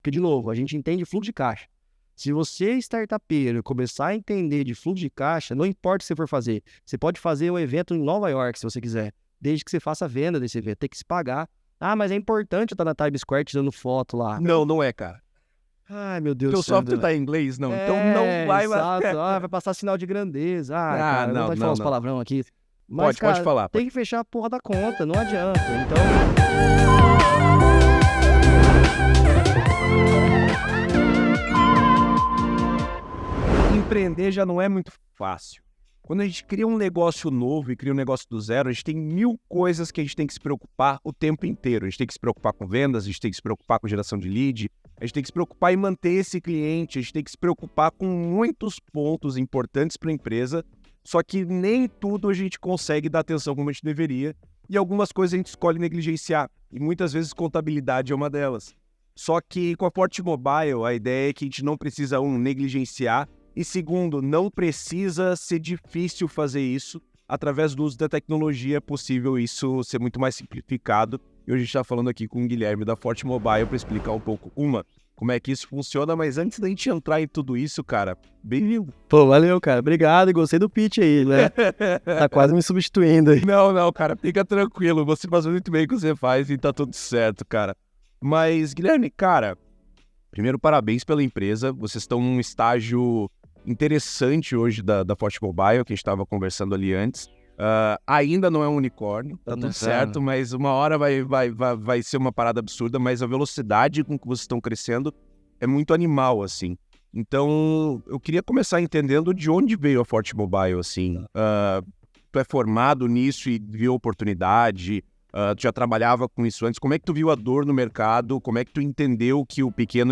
Porque, de novo, a gente entende fluxo de caixa. Se você, startupeiro, começar a entender de fluxo de caixa, não importa o que você for fazer. Você pode fazer um evento em Nova York, se você quiser, desde que você faça a venda desse evento. Tem que se pagar. Ah, mas é importante eu estar na Times Square tirando foto lá. Não, não é, cara. Ai, meu Deus Teu do céu. software tá em inglês, não. Então não vai... Exato. Ah, vai passar sinal de grandeza. Cara, não vai falar os palavrão aqui. Mas, pode falar. Tem que fechar a porra da conta, não adianta. Então... Empreender já não é muito fácil. Quando a gente cria um negócio novo e cria um negócio do zero, a gente tem 1000 coisas que a gente tem que se preocupar o tempo inteiro. A gente tem que se preocupar com vendas, a gente tem que se preocupar com geração de lead, a gente tem que se preocupar em manter esse cliente, a gente tem que se preocupar com muitos pontos importantes para a empresa, só que nem tudo a gente consegue dar atenção como a gente deveria, e algumas coisas a gente escolhe negligenciar, e muitas vezes contabilidade é uma delas. Só que com a Forte Mobile, a ideia é que a gente não precisa, negligenciar, e segundo, não precisa ser difícil fazer isso. Através do uso da tecnologia é possível isso ser muito mais simplificado. E hoje a gente está falando aqui com o Guilherme da Forte Mobile para explicar um pouco, como é que isso funciona. Mas antes da gente entrar em tudo isso, cara, bem-vindo. Pô, valeu, cara. Obrigado, gostei do pitch aí, né? Tá quase me substituindo aí. Não, cara, fica tranquilo. Você faz muito bem o que você faz e tá tudo certo, cara. Mas, Guilherme, cara, primeiro, parabéns pela empresa. Vocês estão num estágio interessante hoje da Forte Mobile, que a gente estava conversando ali antes. Ainda não é um unicórnio, tá tudo certo, mas uma hora vai ser uma parada absurda, mas a velocidade com que vocês estão crescendo é muito animal, assim. Então, eu queria começar entendendo de onde veio a Forte Mobile, assim. Tu é formado nisso e viu oportunidade? Tu já trabalhava com isso antes? Como é que tu viu a dor no mercado? Como é que tu entendeu que o pequeno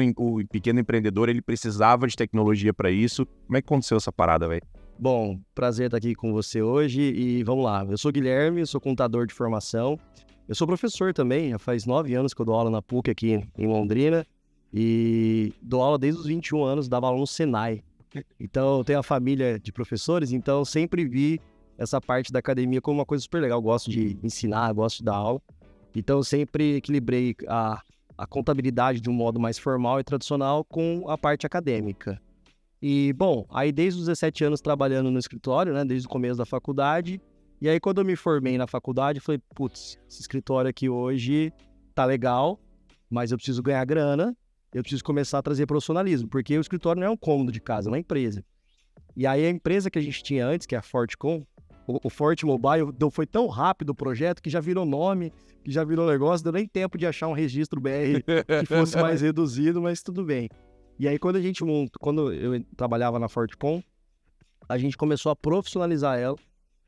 empreendedor ele precisava de tecnologia para isso? Como é que aconteceu essa parada, velho? Bom, prazer estar aqui com você hoje e vamos lá. Eu sou Guilherme, sou contador de formação. Eu sou professor também, já faz 9 anos que eu dou aula na PUC aqui em Londrina e dou aula desde os 21 anos, dava aula no Senai. Então, eu tenho a família de professores, então sempre vi essa parte da academia como uma coisa super legal. Eu gosto de ensinar, gosto de dar aula. Então, eu sempre equilibrei a contabilidade de um modo mais formal e tradicional com a parte acadêmica. E, bom, aí desde os 17 anos trabalhando no escritório, né, desde o começo da faculdade. E aí, quando eu me formei na faculdade, eu falei, putz, esse escritório aqui hoje tá legal, mas eu preciso ganhar grana, eu preciso começar a trazer profissionalismo, porque o escritório não é um cômodo de casa, é uma empresa. E aí, a empresa que a gente tinha antes, que é a Fortecom, o Forte Mobile, foi tão rápido o projeto que já virou nome, que já virou negócio, deu nem tempo de achar um registro BR que fosse mais reduzido, mas tudo bem. E aí, quando eu trabalhava na Fortecom, a gente começou a profissionalizar ela.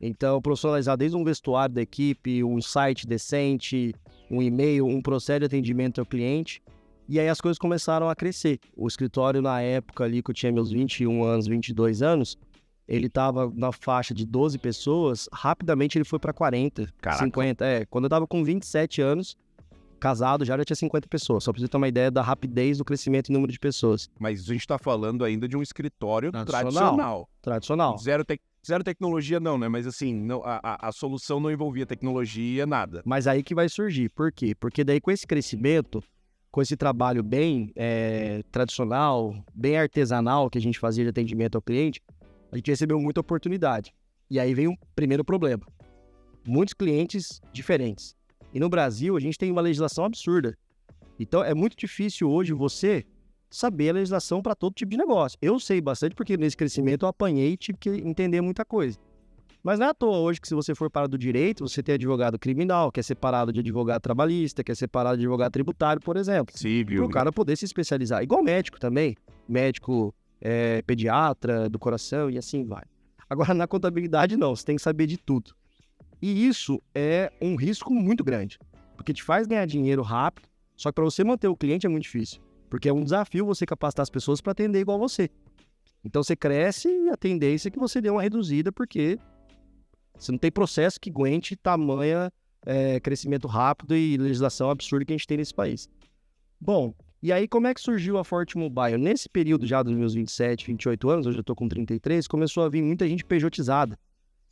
Então, profissionalizar desde um vestuário da equipe, um site decente, um e-mail, um processo de atendimento ao cliente. E aí as coisas começaram a crescer. O escritório, na época ali que eu tinha meus 21 anos, 22 anos, ele estava na faixa de 12 pessoas, rapidamente ele foi para 40, Caraca. 50. Quando eu estava com 27 anos, casado, já tinha 50 pessoas. Só pra você ter uma ideia da rapidez do crescimento em número de pessoas. Mas a gente tá falando ainda de um escritório Tradicional. Zero tecnologia não, né? Mas assim, não, a solução não envolvia tecnologia, nada. Mas aí que vai surgir. Por quê? Porque daí com esse crescimento, com esse trabalho bem tradicional, bem artesanal que a gente fazia de atendimento ao cliente, a gente recebeu muita oportunidade. E aí vem um primeiro problema. Muitos clientes diferentes. E no Brasil, a gente tem uma legislação absurda. Então, é muito difícil hoje você saber a legislação para todo tipo de negócio. Eu sei bastante porque nesse crescimento eu apanhei e tive que entender muita coisa. Mas não é à toa hoje que se você for para do direito, você tem advogado criminal, que é separado de advogado trabalhista, que é separado de advogado tributário, por exemplo. Civil. Para o cara poder se especializar. Igual médico também. Médico pediatra do coração e assim vai. Agora, na contabilidade, não. Você tem que saber de tudo. E isso é um risco muito grande, porque te faz ganhar dinheiro rápido, só que para você manter o cliente é muito difícil, porque é um desafio você capacitar as pessoas para atender igual você. Então você cresce e a tendência é que você dê uma reduzida, porque você não tem processo que aguente tamanha crescimento rápido e legislação absurda que a gente tem nesse país. Bom, e aí como é que surgiu a Forte Mobile? Nesse período já dos meus 27, 28 anos, hoje eu estou com 33, começou a vir muita gente pejotizada.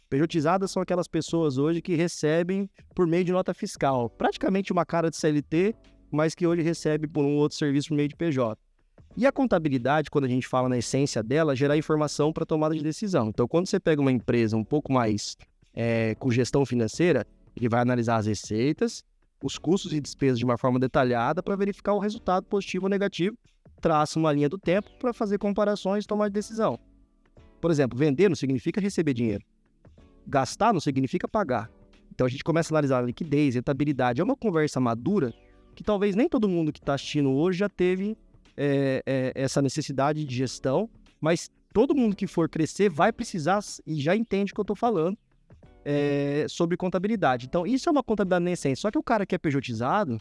Pejotizadas são aquelas pessoas hoje que recebem por meio de nota fiscal. Praticamente uma cara de CLT, mas que hoje recebe por um outro serviço por meio de PJ. E a contabilidade, quando a gente fala na essência dela, gerar informação para tomada de decisão. Então, quando você pega uma empresa um pouco mais com gestão financeira, ele vai analisar as receitas, os custos e despesas de uma forma detalhada para verificar o resultado positivo ou negativo, traça uma linha do tempo para fazer comparações e tomar de decisão. Por exemplo, vender não significa receber dinheiro. Gastar não significa pagar. Então, a gente começa a analisar a liquidez, rentabilidade. É uma conversa madura que talvez nem todo mundo que está assistindo hoje já teve essa necessidade de gestão, mas todo mundo que for crescer vai precisar e já entende o que eu estou falando sobre contabilidade. Então, isso é uma contabilidade na essência. Só que o cara que é pejotizado,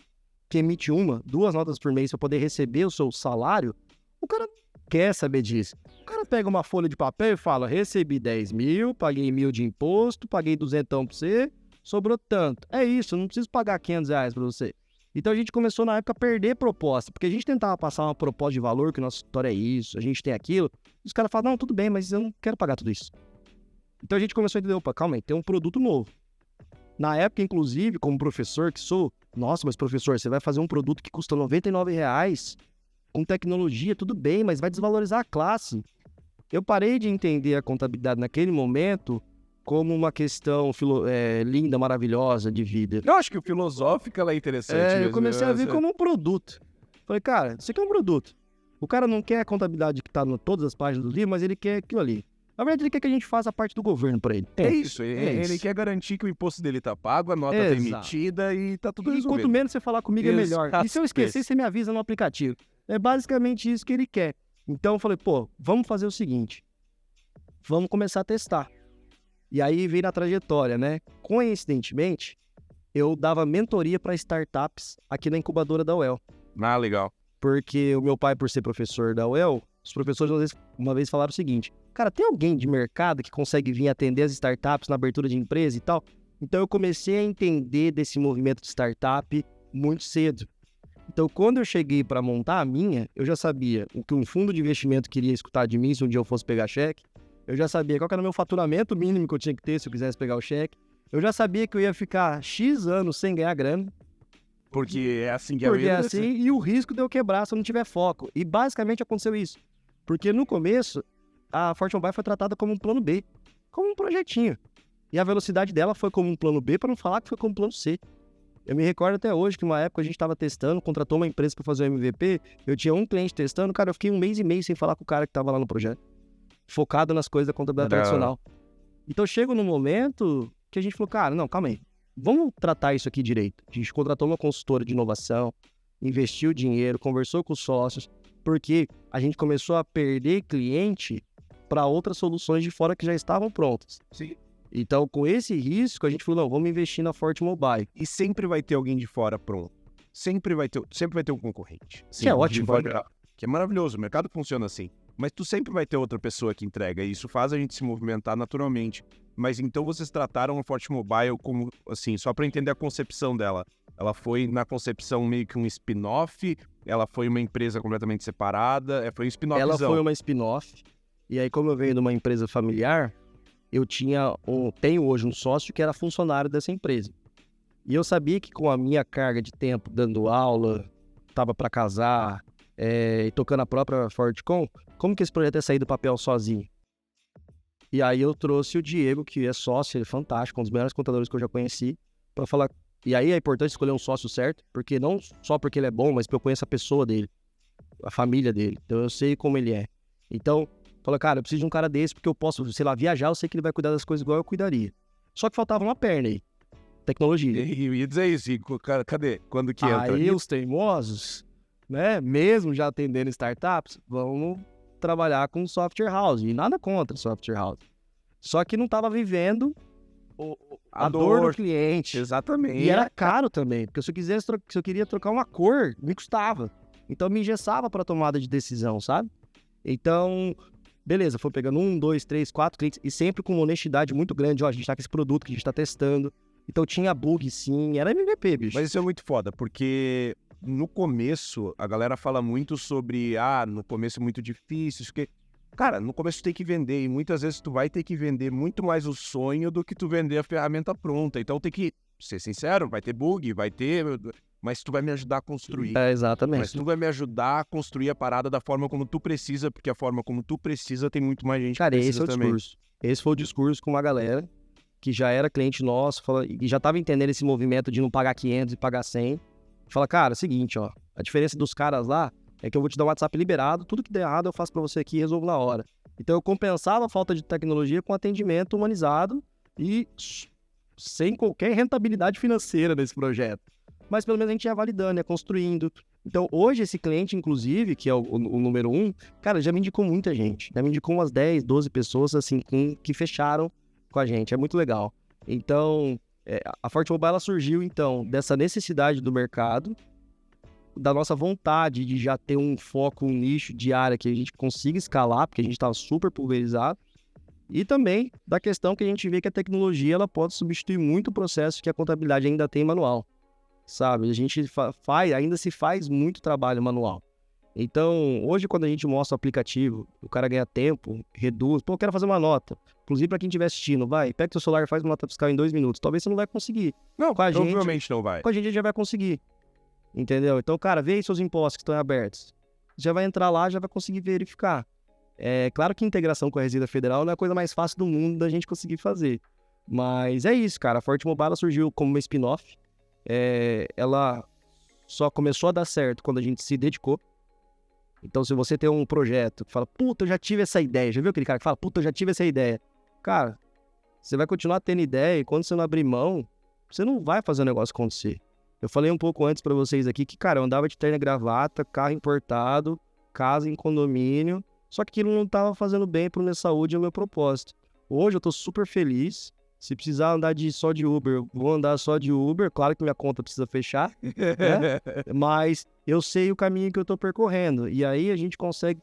que emite 1, 2 notas por mês para poder receber o seu salário, o cara quer saber disso. O cara pega uma folha de papel e fala, recebi 10 mil, paguei 1.000 de imposto, paguei 200 para você, sobrou tanto. É isso, eu não preciso pagar R$500 para você. Então, a gente começou, na época, a perder proposta, porque a gente tentava passar uma proposta de valor, que nossa história é isso, a gente tem aquilo, e os caras falavam, não, tudo bem, mas eu não quero pagar tudo isso. Então, a gente começou a entender, opa, calma aí, tem um produto novo. Na época, inclusive, como professor que sou, nossa, mas professor, você vai fazer um produto que custa R$99, com tecnologia, tudo bem, mas vai desvalorizar a classe. Eu parei de entender a contabilidade naquele momento como uma questão linda, maravilhosa de vida. Eu acho que o filosófico ela é interessante mesmo. Eu comecei a ver como um produto. Falei, cara, isso aqui é um produto. O cara não quer a contabilidade que está em todas as páginas do livro, mas ele quer aquilo ali. Na verdade, ele quer que a gente faça a parte do governo para ele. É isso. Ele quer garantir que o imposto dele tá pago, a nota tá emitida e tá tudo resolvido. E quanto menos você falar comigo, é melhor. E se eu esquecer, você me avisa no aplicativo. É basicamente isso que ele quer. Então, eu falei, pô, vamos fazer o seguinte. Vamos começar a testar. E aí veio na trajetória, né? Coincidentemente, eu dava mentoria para startups aqui na incubadora da UEL. Ah, legal. Porque o meu pai, por ser professor da UEL, os professores uma vez falaram o seguinte, cara, tem alguém de mercado que consegue vir atender as startups na abertura de empresa e tal? Então eu comecei a entender desse movimento de startup muito cedo. Então quando eu cheguei para montar a minha, eu já sabia o que um fundo de investimento queria escutar de mim se um dia eu fosse pegar cheque. Eu já sabia qual era o meu faturamento mínimo que eu tinha que ter se eu quisesse pegar o cheque. Eu já sabia que eu ia ficar X anos sem ganhar grana. Porque é assim que é. Porque é assim, e o risco de eu quebrar se eu não tiver foco. E basicamente aconteceu isso. Porque no começo, a Forte Mobile foi tratada como um plano B, como um projetinho. E a velocidade dela foi como um plano B, para não falar que foi como um plano C. Eu me recordo até hoje que uma época a gente estava testando, contratou uma empresa para fazer o MVP, eu tinha um cliente testando, cara, eu fiquei 1 mês e meio sem falar com o cara que estava lá no projeto. Focado nas coisas da contabilidade tradicional. Então chega num momento que a gente falou, cara, não, calma aí, vamos tratar isso aqui direito. A gente contratou uma consultora de inovação, investiu dinheiro, conversou com os sócios, porque a gente começou a perder cliente para outras soluções de fora que já estavam prontas. Sim. Então, com esse risco, a gente falou, não, vamos investir na Forte Mobile. E sempre vai ter alguém de fora pronto. Sempre vai ter um concorrente. Sim, que é ótimo. Que é maravilhoso, o mercado funciona assim. Mas tu sempre vai ter outra pessoa que entrega, e isso faz a gente se movimentar naturalmente. Mas então vocês trataram a Forte Mobile como, assim, só para entender a concepção dela. Ela foi na concepção meio que um spin-off, ela foi uma empresa completamente separada, foi um spin-offzão. Ela foi uma spin-off, e aí como eu venho de uma empresa familiar, eu tenho hoje um sócio que era funcionário dessa empresa. E eu sabia que com a minha carga de tempo dando aula, tava para casar, e tocando a própria Fortecom, como que esse projeto ia sair do papel sozinho? E aí eu trouxe o Diego, que é sócio, ele é fantástico, um dos melhores contadores que eu já conheci, para falar. E aí é importante escolher um sócio certo, porque não só porque ele é bom, mas porque eu conheço a pessoa dele, a família dele, então eu sei como ele é. Então, falei, cara, eu preciso de um cara desse, porque eu posso, sei lá, viajar, eu sei que ele vai cuidar das coisas igual eu cuidaria. Só que faltava uma perna aí, tecnologia. Eu ia dizer isso, cara, cadê? Quando que entra? Aí os teimosos, né, mesmo já atendendo startups, vamos trabalhar com software house, e nada contra software house. Só que não estava vivendo a dor do cliente. Exatamente. E era caro também, porque se eu queria trocar uma cor, me custava. Então me engessava para tomada de decisão, sabe? Então, beleza, foi pegando 1, 2, 3, 4 clientes, e sempre com uma honestidade muito grande, ó, a gente tá com esse produto que a gente tá testando. Então tinha bug sim, era MVP, bicho. Mas isso é muito foda, porque no começo, a galera fala muito sobre, no começo é muito difícil, porque, cara, no começo tu tem que vender, e muitas vezes tu vai ter que vender muito mais o sonho do que tu vender a ferramenta pronta. Então tem que ser sincero, vai ter bug, vai ter mas tu vai me ajudar a construir. É, exatamente. Mas tu vai me ajudar a construir a parada da forma como tu precisa, porque a forma como tu precisa tem muito mais gente Cara, que esse precisa é o também. discurso. Esse foi o discurso com uma galera que já era cliente nosso e já tava entendendo esse movimento de não pagar 500 e pagar 100. Fala, cara, é o seguinte, ó, a diferença dos caras lá é que eu vou te dar um WhatsApp liberado, tudo que der errado eu faço pra você aqui e resolvo na hora. Então eu compensava a falta de tecnologia com atendimento humanizado e sem qualquer rentabilidade financeira nesse projeto. Mas pelo menos a gente ia validando, ia construindo. Então hoje esse cliente, inclusive, que é o número 1, cara, já me indicou muita gente. Já me indicou umas 10, 12 pessoas assim que fecharam com a gente. É muito legal. Então a Forte Mobile ela surgiu então dessa necessidade do mercado, da nossa vontade de já ter um foco, um nicho de área que a gente consiga escalar, porque a gente estava super pulverizado, e também da questão que a gente vê que a tecnologia ela pode substituir muito o processo que a contabilidade ainda tem manual, sabe? A gente ainda se faz muito trabalho manual. Então, hoje quando a gente mostra o aplicativo, o cara ganha tempo, reduz, pô, eu quero fazer uma nota. Inclusive para quem estiver assistindo, vai, pega teu celular e faz uma nota fiscal em 2 minutos. Talvez você não vai conseguir. Não, com a gente, provavelmente não vai. Com a gente já vai conseguir. Entendeu? Então, cara, vê aí seus impostos que estão abertos. Você já vai entrar lá, já vai conseguir verificar. É claro que a integração com a Receita Federal não é a coisa mais fácil do mundo da gente conseguir fazer. Mas é isso, cara. A Forte Mobile surgiu como uma spin-off. Ela só começou a dar certo quando a gente se dedicou. Então, se você tem um projeto que fala, puta, eu já tive essa ideia. Já viu aquele cara que fala, puta, eu já tive essa ideia? Cara, você vai continuar tendo ideia e quando você não abrir mão, você não vai fazer o negócio acontecer. Eu falei um pouco antes pra vocês aqui que, cara, eu andava de terno e gravata, carro importado, casa em condomínio, só que aquilo não tava fazendo bem pra minha saúde e o meu propósito. Hoje eu tô super feliz. Se precisar andar só de Uber, eu vou andar só de Uber. Claro que minha conta precisa fechar, né? Mas eu sei o caminho que eu tô percorrendo. E aí a gente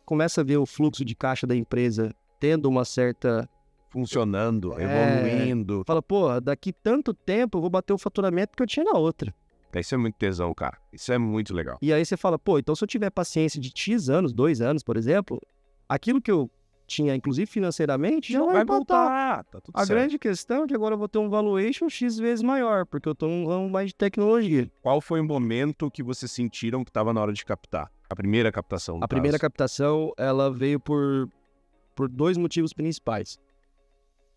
começa a ver o fluxo de caixa da empresa tendo uma certa... funcionando, evoluindo. Fala, pô, daqui tanto tempo eu vou bater o faturamento que eu tinha na outra. Isso é muito tesão, cara. Isso é muito legal. E aí você fala, pô, então se eu tiver paciência de X anos, 2 anos, por exemplo, aquilo que eu tinha, inclusive financeiramente, já vai voltar. Tá tudo A certo. grande questão é que agora eu vou ter um valuation X vezes maior, porque eu tô num ramo mais de tecnologia. Qual foi o momento que vocês sentiram que estava na hora de captar? A primeira captação, no A primeira caso. captação, ela veio por 2 motivos principais.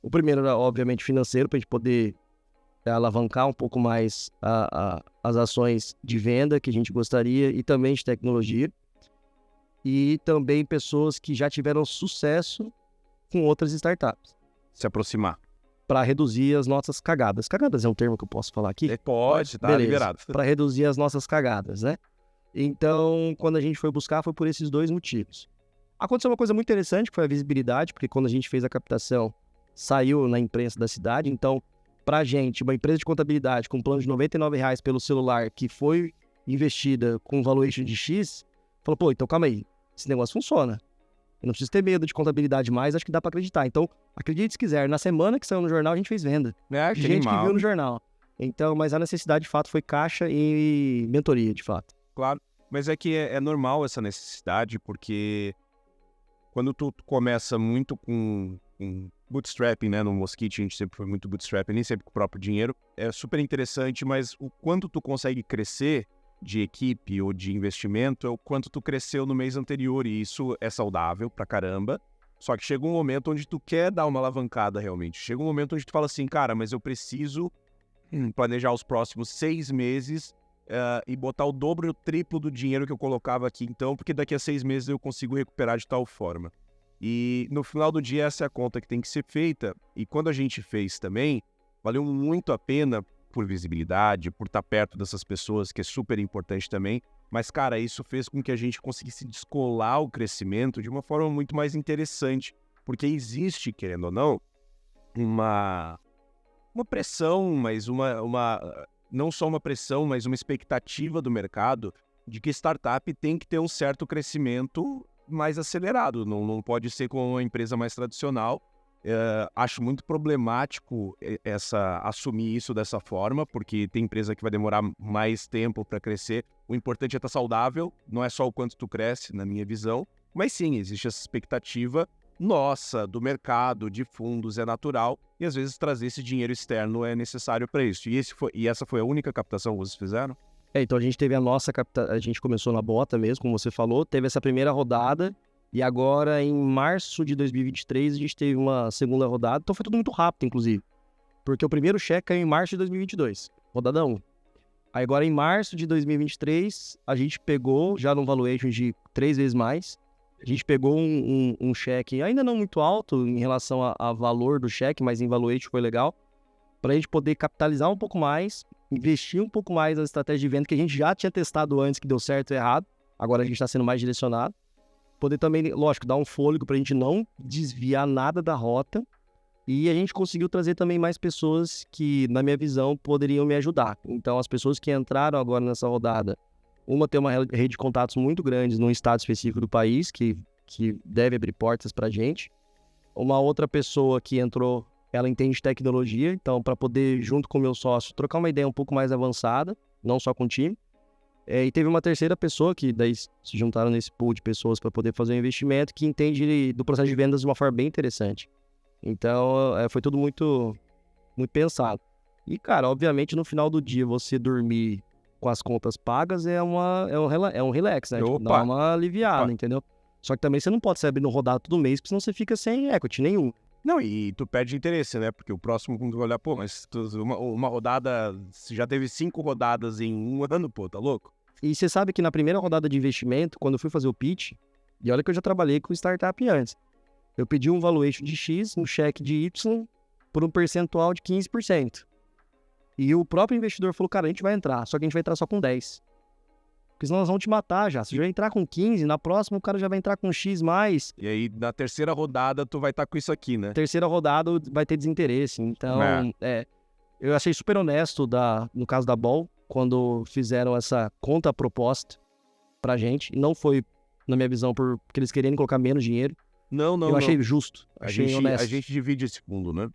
O primeiro era, obviamente, financeiro, para a gente poder alavancar um pouco mais as ações de venda que a gente gostaria e também de tecnologia. E também pessoas que já tiveram sucesso com outras startups. Se aproximar. Para reduzir as nossas cagadas. Cagadas é um termo que eu posso falar aqui? Pode, tá Beleza. liberado. Para reduzir as nossas cagadas, né? Então, quando a gente foi buscar, foi por esses 2 motivos. Aconteceu uma coisa muito interessante, que foi a visibilidade, porque quando a gente fez a captação, saiu na imprensa da cidade. Então, pra gente, uma empresa de contabilidade com um plano de R$99 pelo celular que foi investida com um valuation de X, falou, pô, então calma aí, esse negócio funciona. Eu não preciso ter medo de contabilidade mais, acho que dá pra acreditar. Então, acredite se quiser, na semana que saiu no jornal, a gente fez venda. Que Gente animal. que viu no jornal. Então, mas a necessidade, de fato, foi caixa e mentoria, de fato. Claro, mas é que é normal essa necessidade, porque quando tu começa muito com bootstrapping, né, no Mosquite a gente sempre foi muito bootstrapping, nem sempre com o próprio dinheiro, é super interessante, mas o quanto tu consegue crescer de equipe ou de investimento é o quanto tu cresceu no mês anterior, e isso é saudável pra caramba, só que chega um momento onde tu quer dar uma alavancada realmente, chega um momento onde tu fala assim, cara, mas eu preciso planejar os próximos 6 meses e botar o dobro e o triplo do dinheiro que eu colocava aqui então, porque daqui a 6 meses eu consigo recuperar de tal forma. E no final do dia essa é a conta que tem que ser feita, e quando a gente fez também, valeu muito a pena por visibilidade, por estar perto dessas pessoas, que é super importante também, mas cara, isso fez com que a gente conseguisse descolar o crescimento de uma forma muito mais interessante, porque existe, querendo ou não, uma pressão, mas não só uma pressão, mas uma expectativa do mercado de que startup tem que ter um certo crescimento mais acelerado, não pode ser como uma empresa mais tradicional. Acho muito problemático assumir isso dessa forma, porque tem empresa que vai demorar mais tempo para crescer. O importante é estar saudável, não é só o quanto tu cresce, na minha visão, mas sim, existe essa expectativa nossa, do mercado, de fundos, é natural, e às vezes trazer esse dinheiro externo é necessário para isso. E essa foi a única captação que vocês fizeram? Então a gente teve a gente começou na bota mesmo, como você falou, teve essa primeira rodada, e agora em março de 2023 a gente teve uma segunda rodada, então foi tudo muito rápido, inclusive, porque o primeiro cheque caiu em março de 2022, rodada 1. Aí agora em março de 2023 a gente pegou, já num valuation de 3 vezes mais, a gente pegou um cheque ainda não muito alto em relação a valor do cheque, mas em valuation foi legal, para a gente poder capitalizar um pouco mais, investir um pouco mais na estratégia de venda que a gente já tinha testado antes, que deu certo e errado. Agora a gente está sendo mais direcionado. Poder também, lógico, dar um fôlego para a gente não desviar nada da rota. E a gente conseguiu trazer também mais pessoas que, na minha visão, poderiam me ajudar. Então, as pessoas que entraram agora nessa rodada, uma tem uma rede de contatos muito grande num estado específico do país, que deve abrir portas para a gente. Uma outra pessoa que entrou, ela entende tecnologia, então para poder, junto com o meu sócio, trocar uma ideia um pouco mais avançada, não só com o time. E teve uma terceira pessoa que daí se juntaram nesse pool de pessoas para poder fazer um investimento, que entende do processo de vendas de uma forma bem interessante. Então foi tudo muito, muito pensado. E cara, obviamente no final do dia você dormir com as contas pagas é um relax, né? Tipo, dá uma aliviada, entendeu? Só que também você não pode se abrir no rodado todo mês, porque senão você fica sem equity nenhum. Não, e tu perde interesse, né? Porque o próximo, quando tu olhar, pô, mas uma rodada, você já teve 5 rodadas em um ano, pô, tá louco? E você sabe que na primeira rodada de investimento, quando eu fui fazer o pitch, e olha que eu já trabalhei com startup antes, eu pedi um valuation de X, um cheque de Y, por um percentual de 15%. E o próprio investidor falou, cara, a gente vai entrar, só que a gente vai entrar só com 10%. Porque senão nós vamos te matar já. Se já entrar com 15, na próxima o cara já vai entrar com X+. E aí, na terceira rodada, tu vai estar com isso aqui, né? Terceira rodada vai ter desinteresse. Então, eu achei super honesto no caso da Ball, quando fizeram essa conta proposta pra gente. E não foi, na minha visão, porque eles queriam colocar menos dinheiro. Não. Eu achei justo, achei honesto. A gente divide esse fundo, né?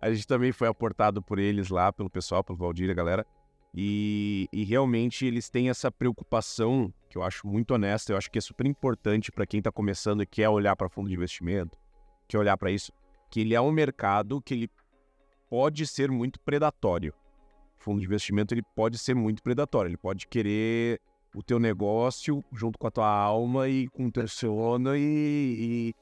A gente também foi aportado por eles lá, pelo pessoal, pelo Valdir, a galera. E realmente eles têm essa preocupação, que eu acho muito honesta, eu acho que é super importante para quem está começando e quer olhar para fundo de investimento, quer olhar para isso, que ele é um mercado que ele pode ser muito predatório. O fundo de investimento ele pode ser muito predatório, ele pode querer o teu negócio junto com a tua alma e com o teu sono e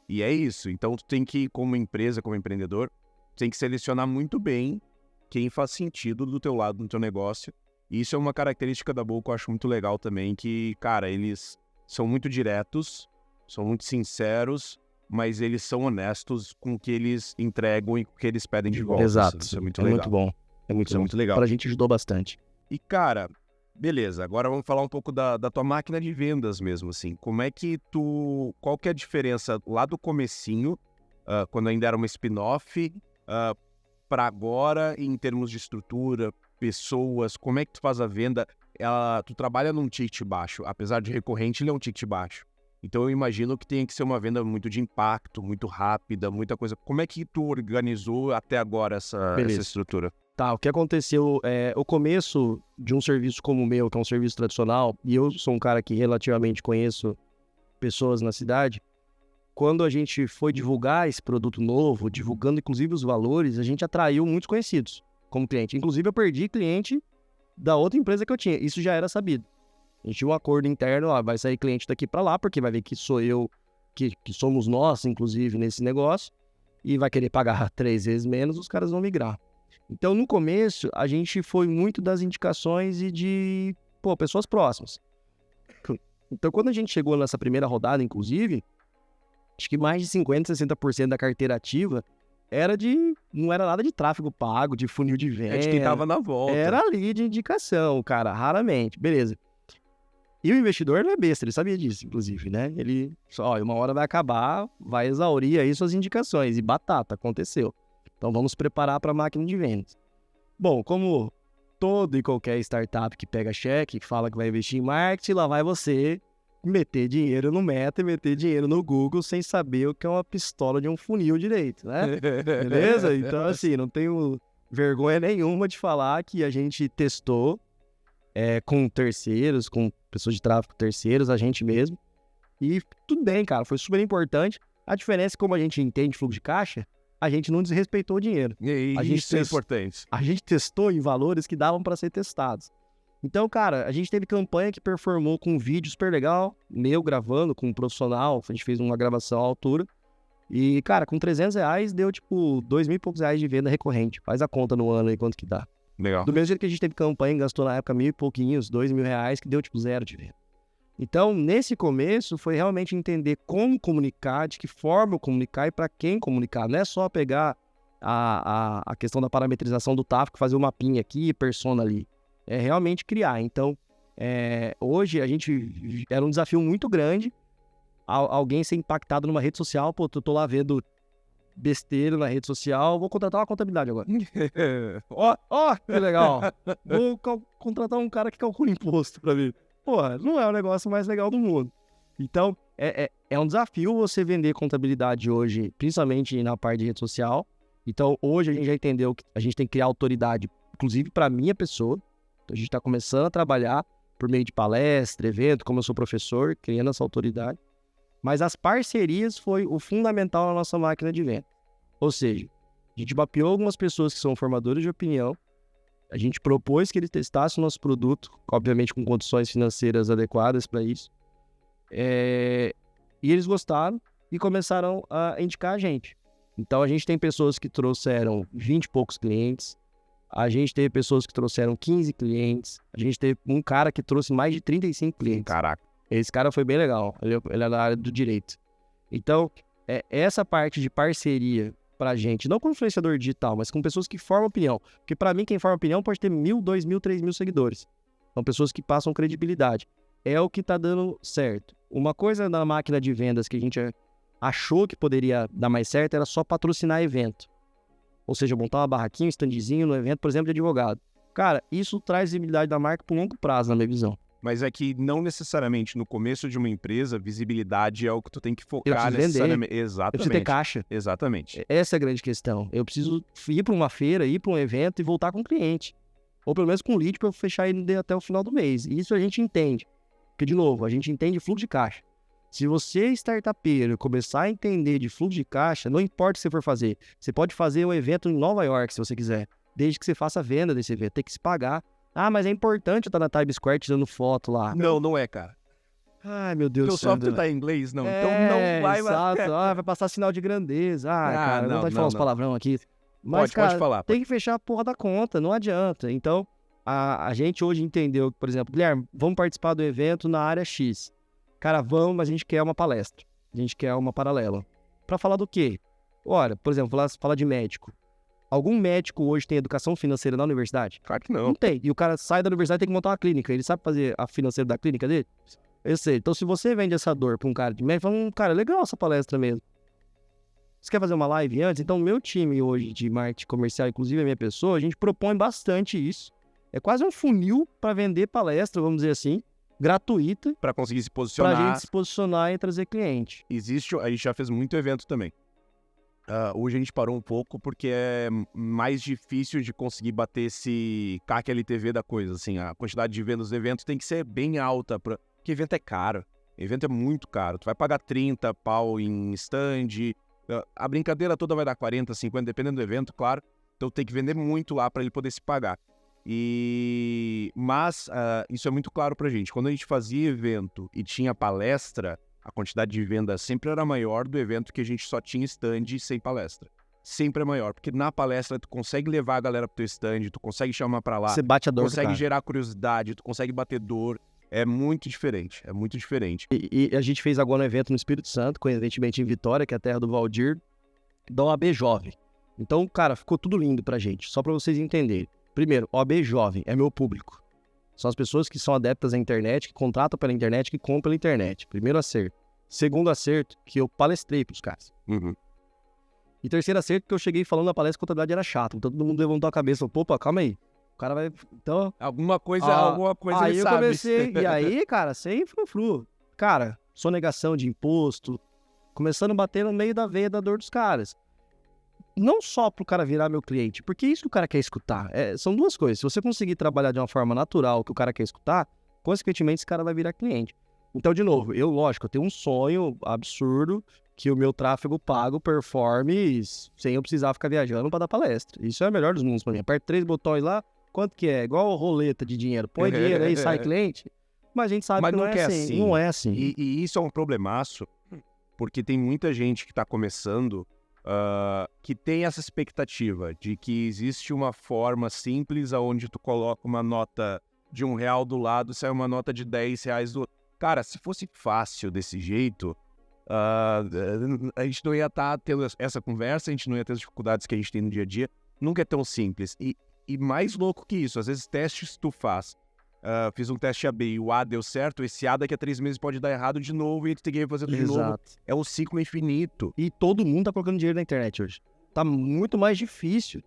é isso. Então tu tem que, como empresa, como empreendedor, tem que selecionar muito bem quem faz sentido do teu lado, no teu negócio. E isso é uma característica da Ball que eu acho muito legal também, que, cara, eles são muito diretos, são muito sinceros, mas eles são honestos com o que eles entregam e com o que eles pedem de volta. Exato. Isso é muito legal. Muito bom. Isso é muito legal. Pra gente ajudou bastante. E, cara, beleza, agora vamos falar um pouco da tua máquina de vendas mesmo, assim. Como é que qual que é a diferença lá do comecinho, quando ainda era uma spin-off, para agora, em termos de estrutura, pessoas, como é que tu faz a venda? Tu trabalha num ticket baixo, apesar de recorrente, ele é um ticket baixo. Então eu imagino que tenha que ser uma venda muito de impacto, muito rápida, muita coisa. Como é que tu organizou até agora essa estrutura? Tá, o que aconteceu o começo de um serviço como o meu, que é um serviço tradicional, e eu sou um cara que relativamente conheço pessoas na cidade. Quando a gente foi divulgar esse produto novo, divulgando inclusive os valores, a gente atraiu muitos conhecidos como cliente. Inclusive eu perdi cliente da outra empresa que eu tinha. Isso já era sabido. A gente tinha um acordo interno, vai sair cliente daqui para lá, porque vai ver que sou eu, que somos nós, inclusive, nesse negócio, e vai querer pagar 3 vezes menos, os caras vão migrar. Então, no começo, a gente foi muito das indicações e de, pessoas próximas. Então, quando a gente chegou nessa primeira rodada, inclusive, acho que mais de 50%, 60% da carteira ativa não era nada de tráfego pago, de funil de venda. É de quem tava na volta. Era ali de indicação, cara, raramente. Beleza. E o investidor não é besta, ele sabia disso, inclusive, né? Ele só, uma hora vai acabar, vai exaurir aí suas indicações. E batata, aconteceu. Então vamos preparar para a máquina de vendas. Bom, como todo e qualquer startup que pega cheque, que fala que vai investir em marketing, lá vai você meter dinheiro no Meta e meter dinheiro no Google sem saber o que é uma pistola de um funil direito, né? Beleza? Então, assim, não tenho vergonha nenhuma de falar que a gente testou com terceiros, com pessoas de tráfego terceiros, a gente mesmo. E tudo bem, cara, foi super importante. A diferença é que como a gente entende fluxo de caixa, a gente não desrespeitou o dinheiro. Isso é importante. A gente testou em valores que davam para ser testados. Então, cara, a gente teve campanha que performou com um vídeo super legal, meu gravando com um profissional, a gente fez uma gravação à altura. E, cara, com R$300 deu, tipo, 2 mil e poucos reais de venda recorrente. Faz a conta no ano aí quanto que dá. Legal. Do mesmo jeito que a gente teve campanha e gastou na época 1.000 e pouquinhos, 2 mil reais, que deu, tipo, 0 de venda. Então, nesse começo, foi realmente entender como comunicar, de que forma comunicar e para quem comunicar. Não é só pegar a questão da parametrização do tráfego, fazer um mapinha aqui e persona ali. É realmente criar. Então, hoje a gente... Era um desafio muito grande alguém ser impactado numa rede social. Pô, tô lá vendo besteira na rede social, vou contratar uma contabilidade agora. Ó, que legal. Vou contratar um cara que calcula imposto pra mim. Porra, não é o negócio mais legal do mundo. Então, é um desafio você vender contabilidade hoje, principalmente na parte de rede social. Então, hoje a gente já entendeu que a gente tem que criar autoridade, inclusive para minha pessoa. Então, a gente está começando a trabalhar por meio de palestra, evento, como eu sou professor, criando essa autoridade. Mas as parcerias foi o fundamental na nossa máquina de venda. Ou seja, a gente mapeou algumas pessoas que são formadores de opinião, a gente propôs que eles testassem o nosso produto, obviamente com condições financeiras adequadas para isso, e eles gostaram e começaram a indicar a gente. Então a gente tem pessoas que trouxeram 20 e poucos clientes, a gente teve pessoas que trouxeram 15 clientes, a gente teve um cara que trouxe mais de 35 clientes. Caraca. Esse cara foi bem legal, ele é da área do direito. Então, essa parte de parceria pra gente, não com influenciador digital, mas com pessoas que formam opinião. Porque pra mim, quem forma opinião pode ter 1.000, 2.000, 3.000 seguidores. São pessoas que passam credibilidade. É o que tá dando certo. Uma coisa na máquina de vendas que a gente achou que poderia dar mais certo era só patrocinar evento. Ou seja, montar uma barraquinha, um standzinho no evento, por exemplo, de advogado. Cara, isso traz visibilidade da marca por longo prazo, na minha visão. Mas é que não necessariamente no começo de uma empresa, visibilidade é o que tu tem que focar necessariamente. Exatamente. Eu preciso ter caixa. Exatamente. Essa é a grande questão. Eu preciso ir para uma feira, ir para um evento e voltar com o cliente. Ou pelo menos com um lead para eu fechar ele até o final do mês. E isso a gente entende. Porque, de novo, a gente entende fluxo de caixa. Se você, startupeiro, começar a entender de fluxo de caixa, não importa o que você for fazer. Você pode fazer um evento em Nova York, se você quiser. Desde que você faça a venda desse evento. Tem que se pagar. Ah, mas é importante eu estar na Times Square tirando foto lá. Não é, cara. Ai, meu Deus do céu. Teu software tá em inglês, não. Então não vai mais. Exato. Vai passar sinal de grandeza. Cara, não pode falar uns palavrão aqui. Mas, pode falar. Tem que fechar a porra da conta, não adianta. Então, a gente hoje entendeu que, por exemplo, Guilherme, vamos participar do evento na área X. Cara, vamos, mas a gente quer uma palestra. A gente quer uma paralela. Pra falar do quê? Olha, por exemplo, falar de médico. Algum médico hoje tem educação financeira na universidade? Claro que não. Não tem. E o cara sai da universidade e tem que montar uma clínica. Ele sabe fazer a financeira da clínica dele? Eu sei. Então, se você vende essa dor pra um cara de médico, fala, cara, legal essa palestra mesmo. Você quer fazer uma live antes? Então, o meu time hoje de marketing comercial, inclusive a minha pessoa, a gente propõe bastante isso. É quase um funil para vender palestra, vamos dizer assim, gratuita. Para conseguir se posicionar. Pra gente se posicionar e trazer cliente. A gente já fez muito evento também. Hoje a gente parou um pouco porque é mais difícil de conseguir bater esse CAC LTV da coisa, assim, a quantidade de vendas do evento tem que ser bem alta, porque evento é caro, evento é muito caro, tu vai pagar 30 pau em stand, a brincadeira toda vai dar 40, 50, dependendo do evento, claro, então tem que vender muito lá para ele poder se pagar. Mas isso é muito claro pra gente, quando a gente fazia evento e tinha palestra, a quantidade de venda sempre era maior do evento que a gente só tinha stand sem palestra. Sempre é maior, porque na palestra tu consegue levar a galera pro teu stand, tu consegue chamar pra lá. Você bate a dor, consegue gerar curiosidade, tu consegue bater dor. É muito diferente, é muito diferente. E a gente fez agora um evento no Espírito Santo, coincidentemente em Vitória, que é a terra do Valdir, da OAB Jovem. Então, cara, ficou tudo lindo pra gente, só pra vocês entenderem. Primeiro, OAB Jovem é meu público. São as pessoas que são adeptas à internet, que contratam pela internet, que compram pela internet. Primeiro acerto. Segundo acerto, que eu palestrei pros caras. Uhum. E terceiro acerto, que eu cheguei falando na palestra que a contabilidade era chata. Então todo mundo levantou a cabeça e falou, opa, calma aí. O cara vai... Então... Alguma coisa aí ele eu sabe. Comecei, e aí, cara, sem frufru. Cara, sonegação de imposto, começando a bater no meio da veia da dor dos caras. Não só pro cara virar meu cliente, porque isso que o cara quer escutar. São duas coisas. Se você conseguir trabalhar de uma forma natural o que o cara quer escutar, consequentemente esse cara vai virar cliente. Então, de novo, eu tenho um sonho absurdo que o meu tráfego pago performe sem eu precisar ficar viajando para dar palestra. Isso é o melhor dos mundos para mim. Aperto 3 botões lá, quanto que é? Igual roleta de dinheiro. Põe dinheiro aí, sai cliente. Mas a gente sabe Mas que não é assim. Não é assim. E isso é um problemaço, porque tem muita gente que está começando que tem essa expectativa de que existe uma forma simples onde tu coloca uma nota de R$1 do lado e sai uma nota de R$10 do outro. Cara, se fosse fácil desse jeito, a gente não ia estar tendo essa conversa, a gente não ia ter as dificuldades que a gente tem no dia a dia. Nunca é tão simples. E mais louco que isso, às vezes testes tu faz. Fiz um teste AB e o A deu certo, esse A daqui a 3 meses pode dar errado de novo e tu tem que fazer tudo de novo. É um ciclo infinito. E todo mundo tá colocando dinheiro na internet hoje. Tá muito mais difícil.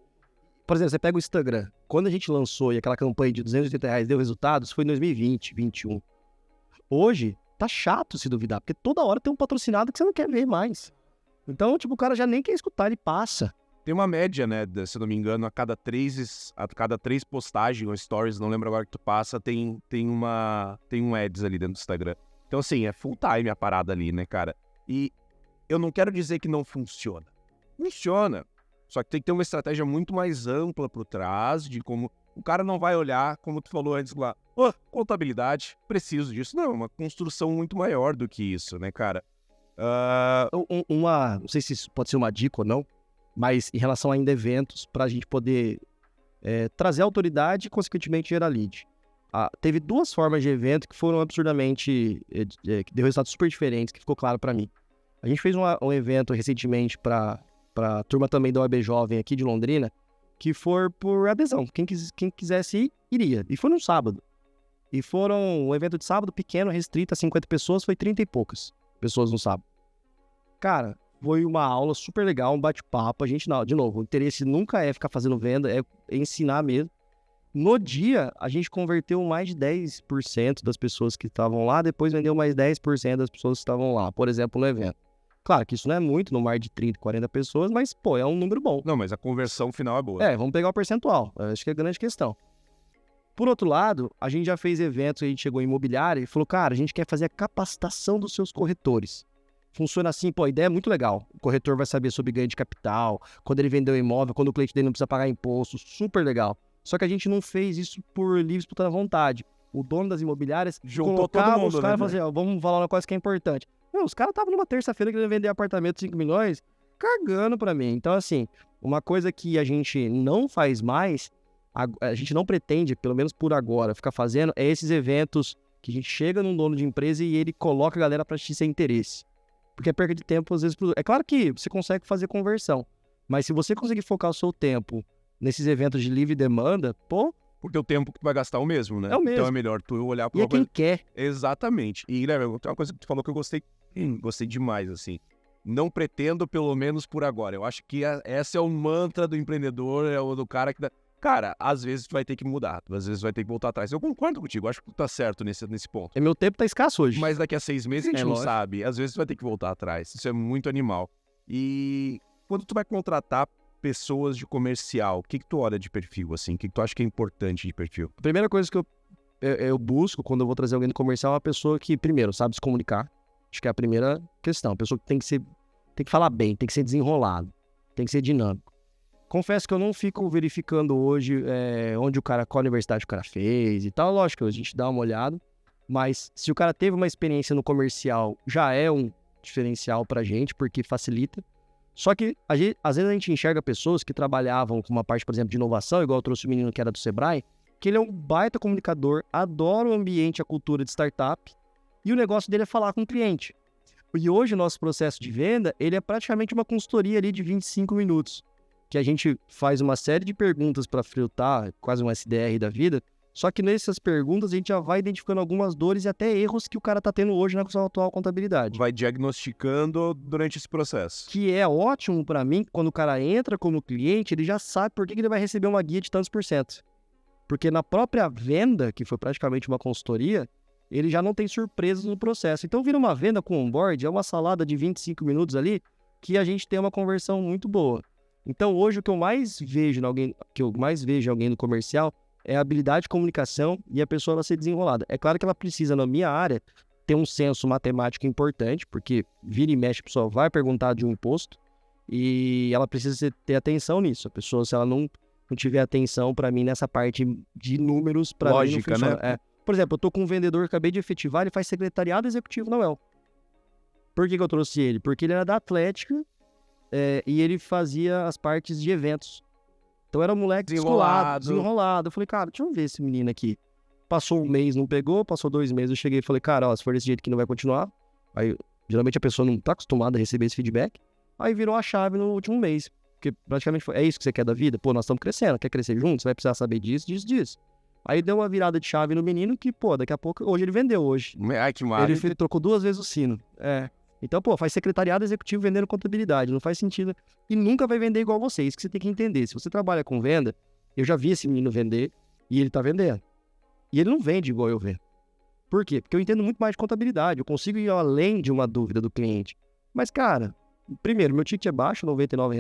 Por exemplo, você pega o Instagram. Quando a gente lançou e aquela campanha de R$280 deu resultados, foi em 2020, 2021. Hoje, tá chato se duvidar, porque toda hora tem um patrocinado que você não quer ver mais. Então, tipo, o cara já nem quer escutar, ele passa. Tem uma média, né, se eu não me engano, a cada três postagens ou stories, não lembro agora que tu passa, tem um ads ali dentro do Instagram. Então, assim, é full time a parada ali, né, cara? E eu não quero dizer que não funciona. Funciona. Só que tem que ter uma estratégia muito mais ampla por trás de como... O cara não vai olhar, como tu falou antes lá, contabilidade, preciso disso. Não, é uma construção muito maior do que isso, né, cara? Não sei se isso pode ser uma dica ou não, mas em relação ainda a eventos, para a gente poder trazer autoridade e, consequentemente, gerar lead. Teve 2 formas de evento que foram absurdamente... que deu resultados super diferentes, que ficou claro para mim. A gente fez um evento recentemente para a turma também da OAB Jovem aqui de Londrina, que for por adesão. Quem quisesse ir, iria. E foi num sábado. E foram um evento de sábado pequeno, restrito a 50 pessoas, foi 30 e poucas pessoas no sábado. Cara, foi uma aula super legal, um bate-papo. A gente, de novo, o interesse nunca é ficar fazendo venda, é ensinar mesmo. No dia, a gente converteu mais de 10% das pessoas que estavam lá, depois vendeu mais 10% das pessoas que estavam lá, por exemplo, no evento. Claro que isso não é muito, no mar de 30, 40 pessoas, mas, pô, é um número bom. Não, mas a conversão final é boa. Vamos pegar o percentual. Acho que é a grande questão. Por outro lado, a gente já fez eventos, a gente chegou em imobiliária e falou, cara, a gente quer fazer a capacitação dos seus corretores. Funciona assim, pô, a ideia é muito legal. O corretor vai saber sobre ganho de capital, quando ele vendeu o imóvel, quando o cliente dele não precisa pagar imposto, super legal. Só que a gente não fez isso por livre e espontânea vontade. O dono das imobiliárias juntou todo mundo, os caras e falou assim, vamos falar uma coisa que é importante. Não, os caras estavam numa terça-feira querendo vender apartamento de 5 milhões, cagando pra mim. Então, assim, uma coisa que a gente não faz mais, a gente não pretende, pelo menos por agora, ficar fazendo, é esses eventos que a gente chega num dono de empresa e ele coloca a galera pra assistir sem interesse. Porque é perca de tempo, às vezes... É claro que você consegue fazer conversão, mas se você conseguir focar o seu tempo nesses eventos de livre demanda, pô... Porque o tempo que tu vai gastar é o mesmo, né? É o mesmo. Então é melhor tu olhar pra uma coisa... quem quer. Exatamente. E, né, tem uma coisa que tu falou que eu gostei demais, assim. Não pretendo, pelo menos por agora. Eu acho que essa é o mantra do empreendedor, é o do cara que... Cara, às vezes tu vai ter que mudar, às vezes tu vai ter que voltar atrás. Eu concordo contigo, acho que tu tá certo nesse ponto. Meu tempo tá escasso hoje. Mas daqui a 6 meses a gente não sabe. Às vezes tu vai ter que voltar atrás. Isso é muito animal. E quando tu vai contratar pessoas de comercial, o que tu olha de perfil, assim? O que tu acha que é importante de perfil? A primeira coisa que eu busco quando eu vou trazer alguém do comercial é uma pessoa que, primeiro, sabe se comunicar. Acho que é a primeira questão. A pessoa que tem que falar bem, tem que ser desenrolado, tem que ser dinâmico. Confesso que eu não fico verificando hoje onde o cara, qual universidade o cara fez e tal. Lógico, a gente dá uma olhada. Mas se o cara teve uma experiência no comercial, já é um diferencial pra gente, porque facilita. Só que, às vezes, a gente enxerga pessoas que trabalhavam com uma parte, por exemplo, de inovação, igual eu trouxe o menino que era do Sebrae, que ele é um baita comunicador, adora o ambiente, a cultura de startup, e o negócio dele é falar com o cliente. E hoje o nosso processo de venda, ele é praticamente uma consultoria ali de 25 minutos, que a gente faz uma série de perguntas para filtrar, quase um SDR da vida, só que nessas perguntas a gente já vai identificando algumas dores e até erros que o cara tá tendo hoje na sua atual contabilidade. Vai diagnosticando durante esse processo. Que é ótimo para mim, quando o cara entra como cliente, ele já sabe por que ele vai receber uma guia de tantos por cento. Porque na própria venda, que foi praticamente uma consultoria, ele já não tem surpresas no processo. Então vira uma venda com onboard, é uma salada de 25 minutos ali, que a gente tem uma conversão muito boa. Então hoje o que eu mais vejo em alguém no comercial é a habilidade de comunicação e a pessoa ela ser desenrolada. É claro que ela precisa, na minha área, ter um senso matemático importante, porque vira e mexe a pessoa vai perguntar de um imposto e ela precisa ter atenção nisso. A pessoa, se ela não não tiver atenção para mim nessa parte de números, para mim não Lógica, funciona. né? Por exemplo, eu tô com um vendedor que acabei de efetivar, ele faz secretariado executivo na UEL. Por que eu trouxe ele? Porque ele era da Atlética e ele fazia as partes de eventos. Então era um moleque desenrolado. Eu falei, cara, deixa eu ver esse menino aqui. Passou um mês, não pegou, passou 2 meses, eu cheguei e falei, cara, ó, se for desse jeito que não vai continuar. Aí, geralmente a pessoa não tá acostumada a receber esse feedback. Aí virou a chave no último mês. Porque praticamente é isso que você quer da vida? Pô, nós estamos crescendo, quer crescer junto? Você vai precisar saber disso. Aí deu uma virada de chave no menino que, pô, daqui a pouco, hoje ele vendeu hoje. Ai, que maravilha. Ele trocou 2 vezes o sino. Então, pô, faz secretariado executivo vendendo contabilidade, não faz sentido. E nunca vai vender igual você, isso que você tem que entender. Se você trabalha com venda, eu já vi esse menino vender e ele tá vendendo. E ele não vende igual eu vendo. Por quê? Porque eu entendo muito mais de contabilidade, eu consigo ir além de uma dúvida do cliente. Mas, cara, primeiro, meu ticket é baixo, R$ 99.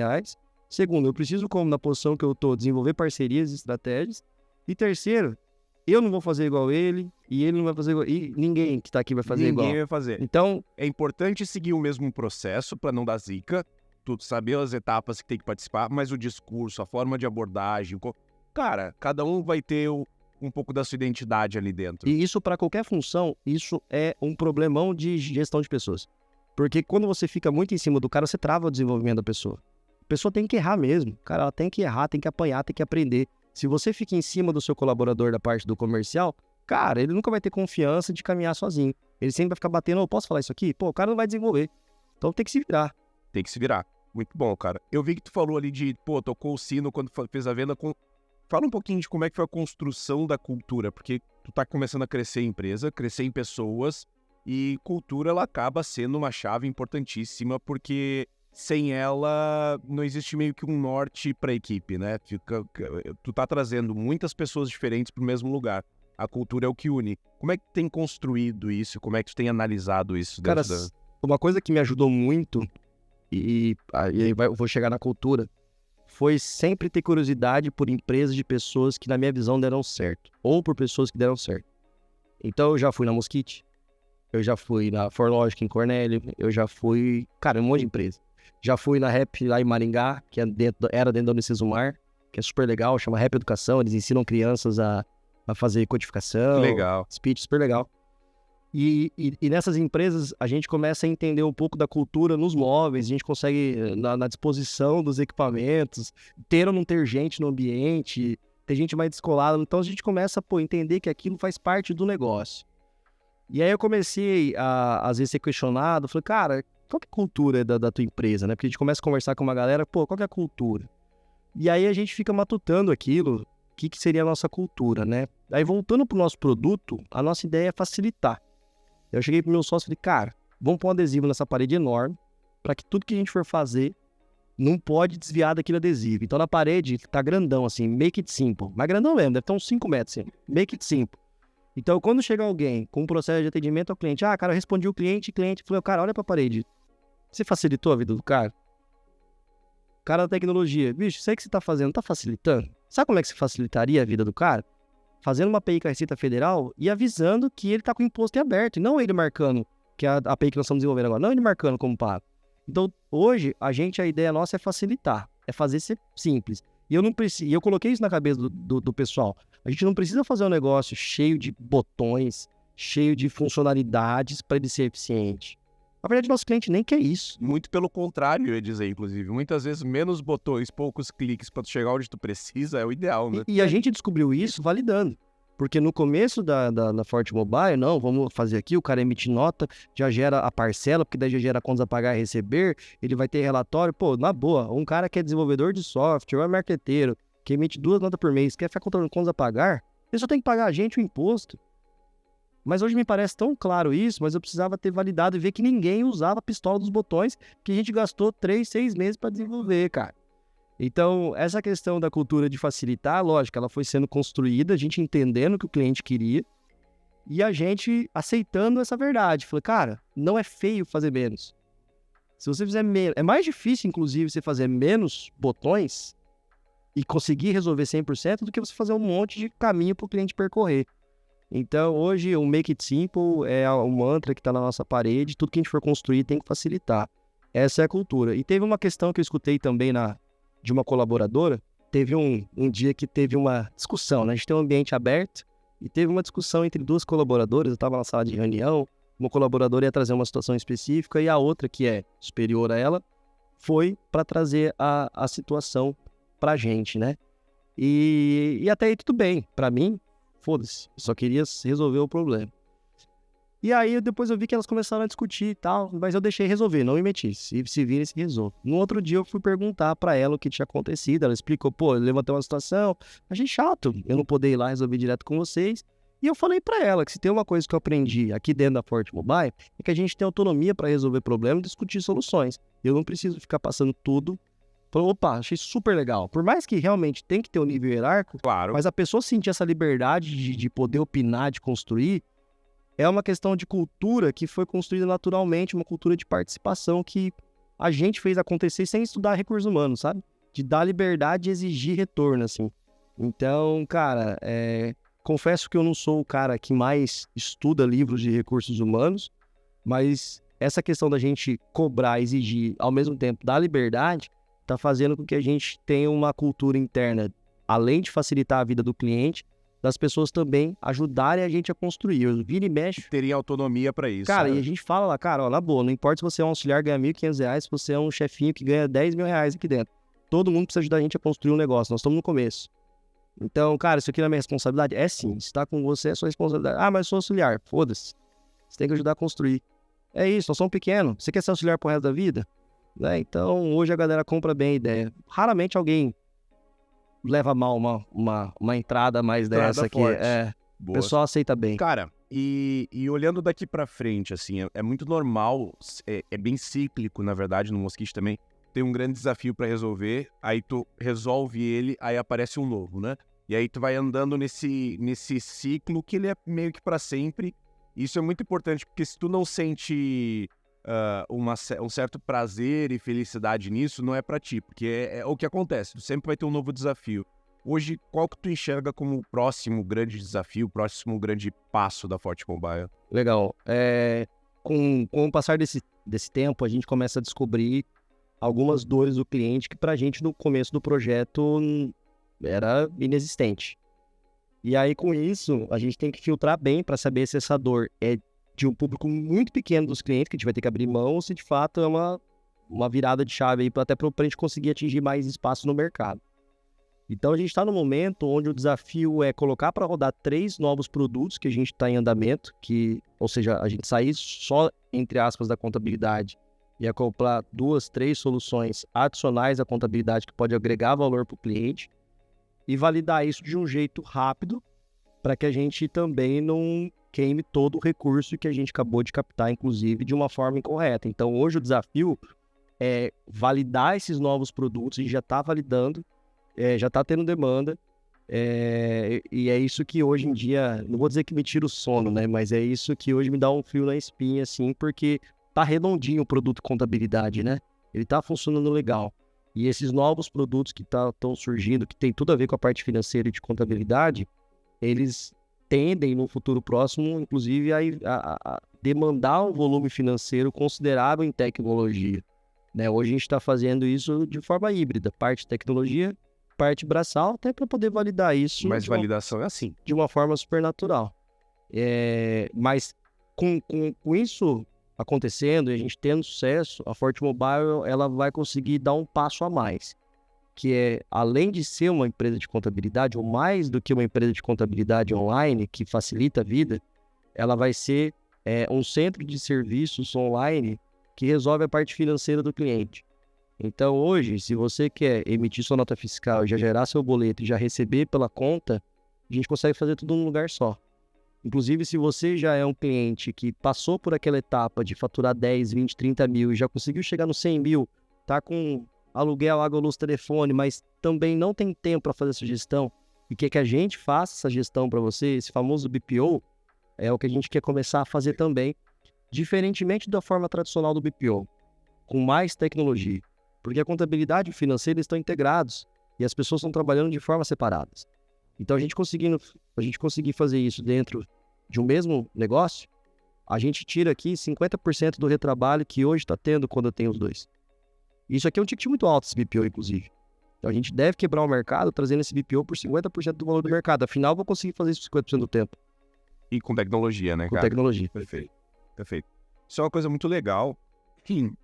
Segundo, eu preciso, como na posição que eu tô, desenvolver parcerias e estratégias. E terceiro, eu não vou fazer igual ele, e ele não vai fazer igual... E ninguém que tá aqui vai fazer igual. Ninguém vai fazer. Então, é importante seguir o mesmo processo para não dar zica, tu saber as etapas que tem que participar, mas o discurso, a forma de abordagem... Cara, cada um vai ter um pouco da sua identidade ali dentro. E isso, para qualquer função, isso é um problemão de gestão de pessoas. Porque quando você fica muito em cima do cara, você trava o desenvolvimento da pessoa. A pessoa tem que errar mesmo. Cara, ela tem que errar, tem que apanhar, tem que aprender. Se você fica em cima do seu colaborador da parte do comercial, cara, ele nunca vai ter confiança de caminhar sozinho. Ele sempre vai ficar batendo, posso falar isso aqui? Pô, o cara não vai desenvolver. Então tem que se virar. Tem que se virar. Muito bom, cara. Eu vi que tu falou ali de, tocou o sino quando fez a venda. Fala um pouquinho de como é que foi a construção da cultura, porque tu tá começando a crescer em empresa, crescer em pessoas, e cultura, ela acaba sendo uma chave importantíssima, porque sem ela não existe meio que um norte para a equipe, né? Tu tá trazendo muitas pessoas diferentes para o mesmo lugar. A cultura é o que une. Como é que tu tem construído isso? Como é que tu tem analisado isso? Cara, uma coisa que me ajudou muito, e aí eu vou chegar na cultura, foi sempre ter curiosidade por empresas de pessoas que, na minha visão, deram certo. Ou por pessoas que deram certo. Então, eu já fui na Mosquite, eu já fui na ForLogic em Cornélio, eu já fui, cara, um monte de empresa. Já fui na Rap lá em Maringá, que era dentro da Unicesumar, que é super legal, chama Rap Educação, eles ensinam crianças a fazer codificação. Legal. Speech, super legal. E nessas empresas a gente começa a entender um pouco da cultura nos móveis, a gente consegue, na disposição dos equipamentos, ter ou não ter gente no ambiente, ter gente mais descolada. Então a gente começa a entender que aquilo faz parte do negócio. E aí eu comecei a, às vezes, ser questionado, falei, cara, qual que é a cultura da tua empresa, né? Porque a gente começa a conversar com uma galera, qual que é a cultura? E aí a gente fica matutando aquilo, o que seria a nossa cultura, né? Aí voltando pro nosso produto, a nossa ideia é facilitar. Eu cheguei pro meu sócio e falei, cara, vamos pôr um adesivo nessa parede enorme, para que tudo que a gente for fazer não pode desviar daquele adesivo. Então na parede tá grandão assim, make it simple. Mas grandão mesmo, deve ter uns 5 metros assim, make it simple. Então quando chega alguém com um processo de atendimento ao cliente, cara, eu respondi o cliente, falei, cara, olha pra parede, você facilitou a vida do cara? Cara da tecnologia, bicho, isso aí que você tá fazendo, tá facilitando? Sabe como é que você facilitaria a vida do cara? Fazendo uma API com a Receita Federal e avisando que ele tá com o imposto em aberto, e não ele marcando, que é a API que nós estamos desenvolvendo agora, não ele marcando como pago. Então, hoje, a ideia nossa é facilitar, é fazer ser simples. E eu coloquei isso na cabeça do pessoal. A gente não precisa fazer um negócio cheio de botões, cheio de funcionalidades para ele ser eficiente. Na verdade, nosso cliente nem quer isso. Muito pelo contrário, eu ia dizer, inclusive. Muitas vezes, menos botões, poucos cliques para tu chegar onde tu precisa é o ideal, né? E a gente descobriu isso validando. Porque no começo da Forte Mobile, não, vamos fazer aqui, o cara emite nota, já gera a parcela, porque daí já gera contas a pagar e receber, ele vai ter relatório. Pô, na boa, um cara que é desenvolvedor de software, ou é marqueteiro, que emite 2 notas por mês, quer ficar contando contas a pagar, ele só tem que pagar a gente o imposto. Mas hoje me parece tão claro isso, mas eu precisava ter validado e ver que ninguém usava a pistola dos botões que a gente gastou 3, 6 meses para desenvolver, cara. Então, essa questão da cultura de facilitar, lógico, ela foi sendo construída, a gente entendendo o que o cliente queria e a gente aceitando essa verdade. Falei, cara, não é feio fazer menos. Se você fizer menos... É mais difícil, inclusive, você fazer menos botões e conseguir resolver 100% do que você fazer um monte de caminho para o cliente percorrer. Então, hoje, o Make It Simple é um mantra que está na nossa parede. Tudo que a gente for construir tem que facilitar. Essa é a cultura. E teve uma questão que eu escutei também de uma colaboradora, teve um dia que teve uma discussão, né? A gente tem um ambiente aberto e teve uma discussão entre duas colaboradoras. Eu estava na sala de reunião, uma colaboradora ia trazer uma situação específica e a outra, que é superior a ela, foi para trazer a situação pra gente, né? E até aí tudo bem. Pra mim, foda-se. Só queria resolver o problema. E aí depois eu vi que elas começaram a discutir e tal, mas eu deixei resolver, não me meti. Se vira, se resolve. No outro dia eu fui perguntar pra ela o que tinha acontecido. Ela explicou, pô, eu levantei uma situação, achei chato eu não poder ir lá resolver direto com vocês. E eu falei pra ela que se tem uma coisa que eu aprendi aqui dentro da Forte Mobile, é que a gente tem autonomia pra resolver problemas e discutir soluções. Eu não preciso ficar passando tudo. Opa, achei super legal. Por mais que realmente tem que ter um nível hierárquico, Claro. mas a pessoa sentir essa liberdade de poder opinar, de construir, é uma questão de cultura que foi construída naturalmente, uma cultura de participação que a gente fez acontecer sem estudar recursos humanos, sabe? De dar liberdade e exigir retorno, assim. Então, cara, confesso que eu não sou o cara que mais estuda livros de recursos humanos, mas essa questão da gente cobrar, exigir, ao mesmo tempo dar liberdade, está fazendo com que a gente tenha uma cultura interna, além de facilitar a vida do cliente, das pessoas também ajudarem a gente a construir. Eu vira e mexe. Teria autonomia para isso. Cara, e a gente fala lá, cara, ó, na boa, não importa se você é um auxiliar que ganha R$1.500, se você é um chefinho que ganha R$10.000 aqui dentro. Todo mundo precisa ajudar a gente a construir um negócio, nós estamos no começo. Então, cara, isso aqui não é minha responsabilidade? É sim, se tá com você é sua responsabilidade. Ah, mas eu sou auxiliar, foda-se. Você tem que ajudar a construir. É isso, nós somos pequenos. Você quer ser auxiliar pro resto da vida? Né? Então, hoje a galera compra bem a ideia. Raramente alguém leva mal uma entrada mais dessa aqui. O pessoal aceita bem. Cara, e olhando daqui pra frente, assim, é muito normal, é bem cíclico, na verdade, no Mosquite também. Tem um grande desafio pra resolver, aí tu resolve ele, aí aparece um novo, né? E aí tu vai andando nesse ciclo que ele é meio que pra sempre. Isso é muito importante, porque se tu não sente um certo prazer e felicidade nisso, não é pra ti, porque é o que acontece, tu sempre vai ter um novo desafio. Hoje, qual que tu enxerga como o próximo grande desafio, o próximo grande passo da Forte Mobile? Legal. Com o passar desse tempo, a gente começa a descobrir algumas dores do cliente que pra gente no começo do projeto era inexistente. E aí, com isso, a gente tem que filtrar bem para saber se essa dor é de um público muito pequeno dos clientes, que a gente vai ter que abrir mão, ou se de fato é uma virada de chave aí até para a gente conseguir atingir mais espaço no mercado. Então, a gente está no momento onde o desafio é colocar para rodar 3 novos produtos que a gente está em andamento, ou seja, a gente sair só, entre aspas, da contabilidade e acoplar 2, 3 soluções adicionais à contabilidade que pode agregar valor para o cliente e validar isso de um jeito rápido para que a gente também não queime todo o recurso que a gente acabou de captar, inclusive, de uma forma incorreta. Então, hoje o desafio é validar esses novos produtos, a gente já está validando, já está tendo demanda, e é isso que hoje em dia, não vou dizer que me tira o sono, né? Mas é isso que hoje me dá um frio na espinha, assim, porque tá redondinho o produto contabilidade, né? Ele tá funcionando legal. E esses novos produtos que estão surgindo, que tem tudo a ver com a parte financeira e de contabilidade, eles tendem no futuro próximo, inclusive, a demandar um volume financeiro considerável em tecnologia. Né? Hoje a gente está fazendo isso de forma híbrida, parte tecnologia, parte braçal, até para poder validar isso. Mas validação é assim. De uma forma super natural. Mas com isso acontecendo e a gente tendo sucesso, a Forte Mobile ela vai conseguir dar um passo a mais, que é, além de ser uma empresa de contabilidade, ou mais do que uma empresa de contabilidade online, que facilita a vida, ela vai ser um centro de serviços online que resolve a parte financeira do cliente. Então, hoje, se você quer emitir sua nota fiscal, já gerar seu boleto e já receber pela conta, a gente consegue fazer tudo num lugar só. Inclusive, se você já é um cliente que passou por aquela etapa de faturar 10, 20, 30 mil e já conseguiu chegar no 100 mil, tá com aluguel, água, luz, telefone, mas também não tem tempo para fazer essa gestão e quer que a gente faça essa gestão para você, esse famoso BPO, é o que a gente quer começar a fazer também, diferentemente da forma tradicional do BPO, com mais tecnologia. Porque a contabilidade e o financeiro estão integrados e as pessoas estão trabalhando de formas separadas. Então, a gente conseguir fazer isso dentro de um mesmo negócio, a gente tira aqui 50% do retrabalho que hoje está tendo quando eu tenho os dois. Isso aqui é um ticket muito alto, esse BPO, inclusive. Então a gente deve quebrar o mercado trazendo esse BPO por 50% do valor do mercado. Afinal, eu vou conseguir fazer isso 50% do tempo. E com tecnologia, né, Com cara? tecnologia. Perfeito. Perfeito. Isso é uma coisa muito legal. Sim.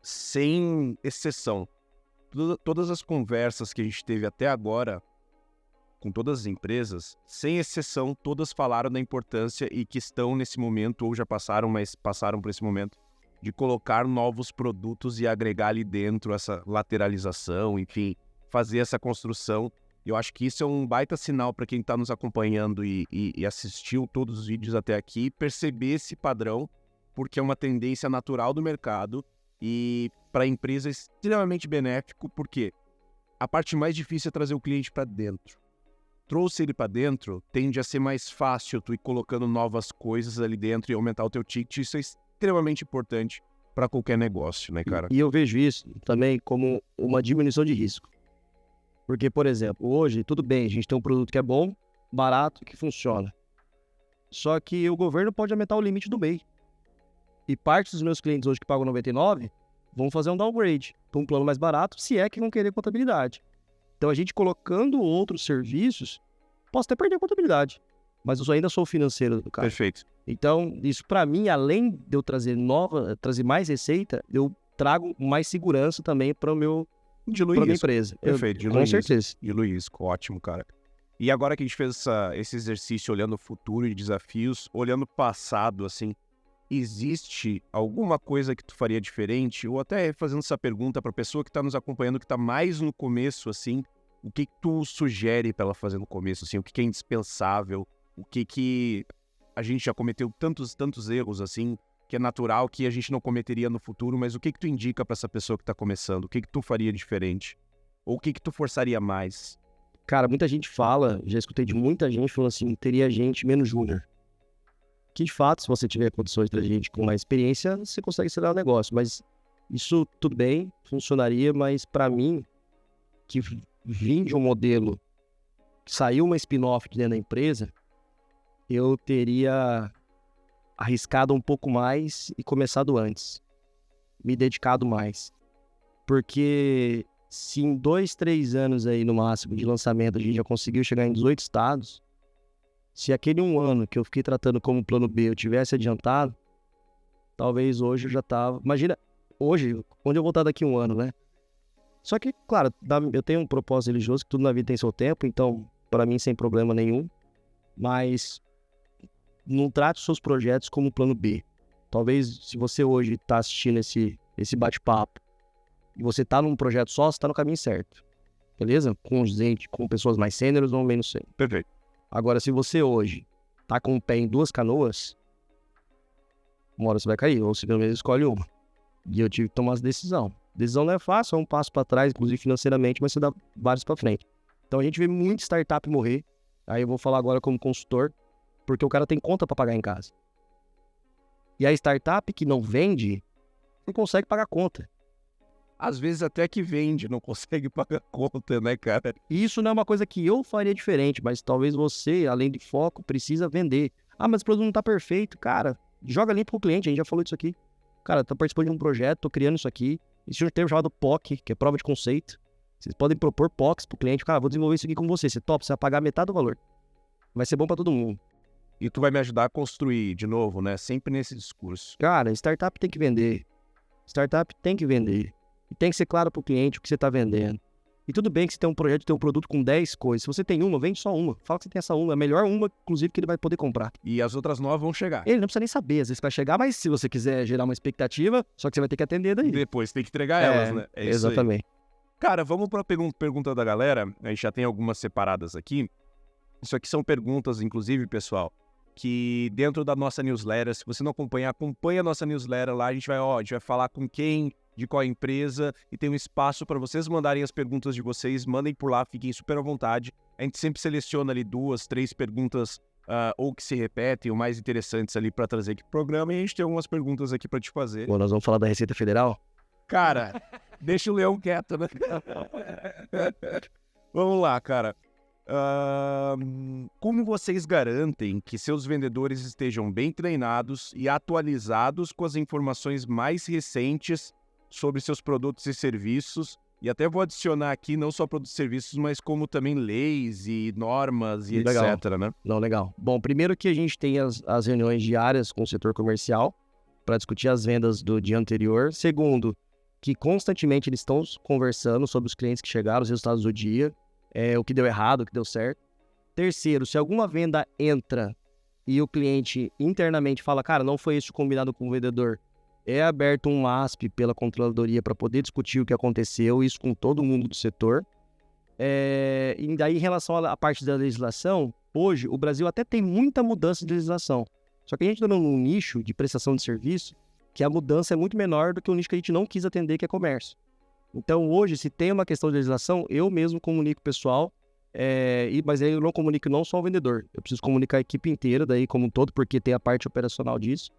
Sem exceção. Todas as conversas que a gente teve até agora com todas as empresas, sem exceção, todas falaram da importância e que estão nesse momento, ou já passaram, mas passaram por esse momento, de colocar novos produtos e agregar ali dentro essa lateralização, enfim, fazer essa construção. Eu acho que isso é um baita sinal para quem está nos acompanhando e assistiu todos os vídeos até aqui, perceber esse padrão, porque é uma tendência natural do mercado e para a empresa é extremamente benéfico, porque a parte mais difícil é trazer o cliente para dentro. Trouxe ele para dentro, tende a ser mais fácil tu ir colocando novas coisas ali dentro e aumentar o teu ticket. Isso é extremamente importante para qualquer negócio, né, cara? E eu vejo isso também como uma diminuição de risco. Porque, por exemplo, hoje, tudo bem, a gente tem um produto que é bom, barato, que funciona. Só que o governo pode aumentar o limite do MEI. E parte dos meus clientes hoje que pagam 99 vão fazer um downgrade para um plano mais barato, se é que vão querer contabilidade. Então, a gente colocando outros serviços, posso até perder a contabilidade, mas eu ainda sou o financeiro do cara. Perfeito. Então, isso para mim, além de eu trazer mais receita, eu trago mais segurança também para minha empresa. Perfeito. Com certeza. E Luiz, ótimo, cara. E agora que a gente fez esse exercício olhando o futuro e desafios, olhando o passado, assim, existe alguma coisa que tu faria diferente? Ou até fazendo essa pergunta para a pessoa que está nos acompanhando, que está mais no começo, assim, o que tu sugere para ela fazer no começo, assim, o que é indispensável, o que a gente já cometeu tantos erros, assim, que é natural que a gente não cometeria no futuro, mas o que tu indica para essa pessoa que está começando? O que tu faria diferente? Ou o que tu forçaria mais? Cara, muita gente fala, já escutei de muita gente falando assim, teria gente menos júnior. Que de fato, se você tiver condições de gente com mais experiência, você consegue acelerar o negócio. Mas isso tudo bem, funcionaria, mas para mim, que vim de um modelo que saiu uma spin-off de dentro da empresa, eu teria arriscado um pouco mais e começado antes. Me dedicado mais. Porque se em 2, 3 anos aí no máximo de lançamento a gente já conseguiu chegar em 18 estados, se aquele 1 ano que eu fiquei tratando como plano B eu tivesse adiantado, talvez hoje eu já tava... Imagina, hoje, onde eu vou estar daqui 1 ano, né? Só que, claro, eu tenho um propósito religioso, que tudo na vida tem seu tempo, então, para mim, sem problema nenhum. Mas não trate os seus projetos como plano B. Talvez, se você hoje está assistindo esse bate-papo e você está num projeto só, você está no caminho certo. Beleza? Com pessoas mais sêniores ou menos sêniores. Perfeito. Agora, se você hoje tá com o pé em 2 canoas, uma hora você vai cair, ou você pelo menos escolhe uma. E eu tive que tomar essa decisão. Decisão não é fácil, é um passo para trás, inclusive financeiramente, mas você dá vários para frente. Então a gente vê muito startup morrer. Aí eu vou falar agora como consultor, porque o cara tem conta para pagar em casa. E a startup que não vende, não consegue pagar conta. Às vezes até que vende, não consegue pagar conta, né, cara? E isso não é uma coisa que eu faria diferente, mas talvez você, além de foco, precisa vender. Ah, mas o produto não tá perfeito. Cara, joga limpo pro cliente, a gente já falou disso aqui. Cara, tô participando de um projeto, tô criando isso aqui. Existe um termo chamado POC, que é prova de conceito. Vocês podem propor POCs pro cliente. Cara, vou desenvolver isso aqui com você. Você topa, você vai pagar metade do valor. Vai ser bom pra todo mundo. E tu vai me ajudar a construir, de novo, né? Sempre nesse discurso. Cara, startup tem que vender. Startup tem que vender. E tem que ser claro pro cliente o que você tá vendendo. E tudo bem que você tem um projeto, tem um produto com 10 coisas. Se você tem uma, vende só uma. Fala que você tem essa uma. É a melhor uma, inclusive, que ele vai poder comprar. E as outras 9 vão chegar. Ele não precisa nem saber, às vezes vai chegar, mas se você quiser gerar uma expectativa, só que você vai ter que atender daí. Depois tem que entregar elas, né? É isso exatamente. Aí. Cara, vamos pra pergunta da galera. A gente já tem algumas separadas aqui. Isso aqui são perguntas, inclusive, pessoal, que dentro da nossa newsletter, se você não acompanha a nossa newsletter lá, a gente vai falar com quem, de qual empresa, e tem um espaço para vocês mandarem as perguntas de vocês, mandem por lá, fiquem super à vontade. A gente sempre seleciona ali 2, 3 perguntas ou que se repetem, ou mais interessantes ali para trazer aqui pro programa, e a gente tem algumas perguntas aqui para te fazer. Bom, nós vamos falar da Receita Federal? Cara, deixa o leão quieto, né? Vamos lá, cara. Como vocês garantem que seus vendedores estejam bem treinados e atualizados com as informações mais recentes sobre seus produtos e serviços E até vou adicionar aqui não só produtos e serviços, mas como também leis e normas e Legal. etc, né? Não, legal. Bom, primeiro que a gente tem as reuniões diárias com o setor comercial para discutir as vendas do dia anterior. Segundo, que constantemente eles estão conversando sobre os clientes que chegaram, os resultados do dia, o que deu errado, o que deu certo. Terceiro, se alguma venda entra e o cliente internamente fala, cara, não foi isso combinado com o vendedor, é aberto um ASP pela controladoria para poder discutir o que aconteceu, isso com todo mundo do setor. E daí, em relação à parte da legislação, hoje o Brasil até tem muita mudança de legislação. Só que a gente está num nicho de prestação de serviço que a mudança é muito menor do que o nicho que a gente não quis atender, que é comércio. Então, hoje, se tem uma questão de legislação, eu mesmo comunico o pessoal, mas aí eu não comunico não só o vendedor, eu preciso comunicar a equipe inteira, daí como um todo, porque tem a parte operacional disso,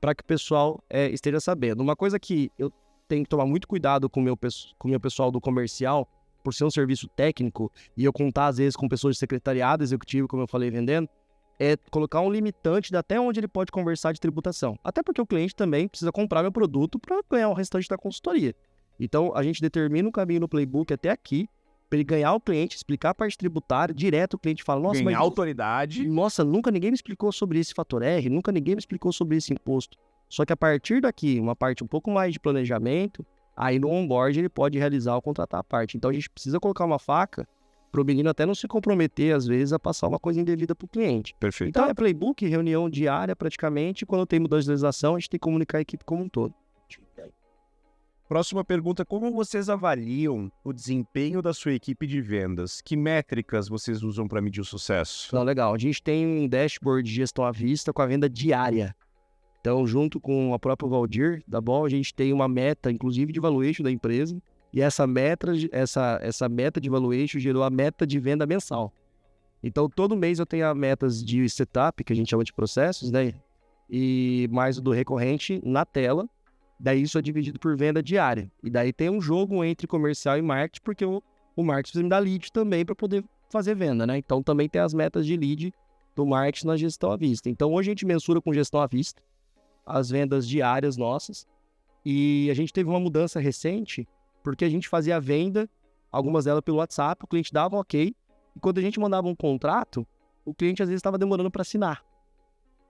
para que o pessoal esteja sabendo. Uma coisa que eu tenho que tomar muito cuidado com o meu pessoal do comercial, por ser um serviço técnico, e eu contar às vezes com pessoas de secretariado, executivo, como eu falei, vendendo, é colocar um limitante de até onde ele pode conversar de tributação. Até porque o cliente também precisa comprar meu produto para ganhar o restante da consultoria. Então, a gente determina um caminho no playbook até aqui, para ele ganhar o cliente, explicar a parte tributária, direto o cliente fala, nossa, Ganhar mas autoridade. nossa, nunca ninguém me explicou sobre esse fator R, nunca ninguém me explicou sobre esse imposto. Só que a partir daqui, uma parte um pouco mais de planejamento, aí no onboard ele pode realizar ou contratar a parte. Então a gente precisa colocar uma faca para o menino até não se comprometer, às vezes, a passar uma coisa indevida para o cliente. Perfeito. Então é playbook, reunião diária praticamente, quando tem mudança de legislação, a gente tem que comunicar a equipe como um todo. Próxima pergunta, como vocês avaliam o desempenho da sua equipe de vendas? Que métricas vocês usam para medir o sucesso? Então, legal. A gente tem um dashboard de gestão à vista com a venda diária. Então, junto com a própria Valdir, da Ball, a gente tem uma meta, inclusive, de valuation da empresa. E essa meta de valuation gerou a meta de venda mensal. Então, todo mês eu tenho as metas de setup, que a gente chama de processos, né? E mais o do recorrente na tela. Daí isso é dividido por venda diária. E daí tem um jogo entre comercial e marketing, porque o marketing precisa me dar lead também para poder fazer venda, né? Então também tem as metas de lead do marketing na gestão à vista. Então hoje a gente mensura com gestão à vista as vendas diárias nossas. E a gente teve uma mudança recente, porque a gente fazia a venda, algumas delas pelo WhatsApp, o cliente dava um ok, e quando a gente mandava um contrato, o cliente às vezes estava demorando para assinar.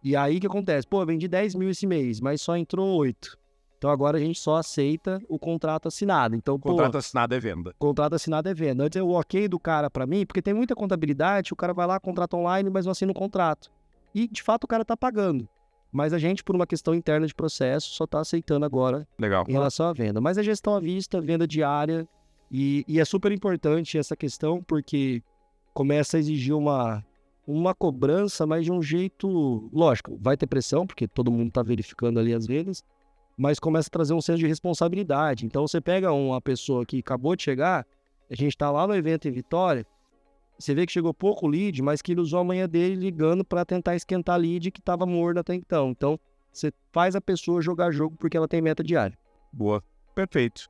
E aí o que acontece? Pô, eu vendi 10 mil esse mês, mas só entrou 8. Então agora a gente só aceita o contrato assinado. Então, Contrato assinado é venda. Contrato assinado é venda. Antes é o ok do cara para mim, porque tem muita contabilidade, o cara vai lá, contrata online, mas não assina o contrato. E de fato o cara tá pagando. Mas a gente, por uma questão interna de processo, só tá aceitando agora Legal. em relação à venda. Mas a gestão à vista, venda diária, e é super importante essa questão, porque começa a exigir uma cobrança, mas de um jeito, lógico, vai ter pressão, porque todo mundo tá verificando ali as vendas, mas começa a trazer um senso de responsabilidade. Então você pega uma pessoa que acabou de chegar, a gente tá lá no evento em Vitória, você vê que chegou pouco lead, mas que ele usou a manhã dele ligando para tentar esquentar lead que estava morno até então. Então você faz a pessoa jogar jogo porque ela tem meta diária. Boa, perfeito.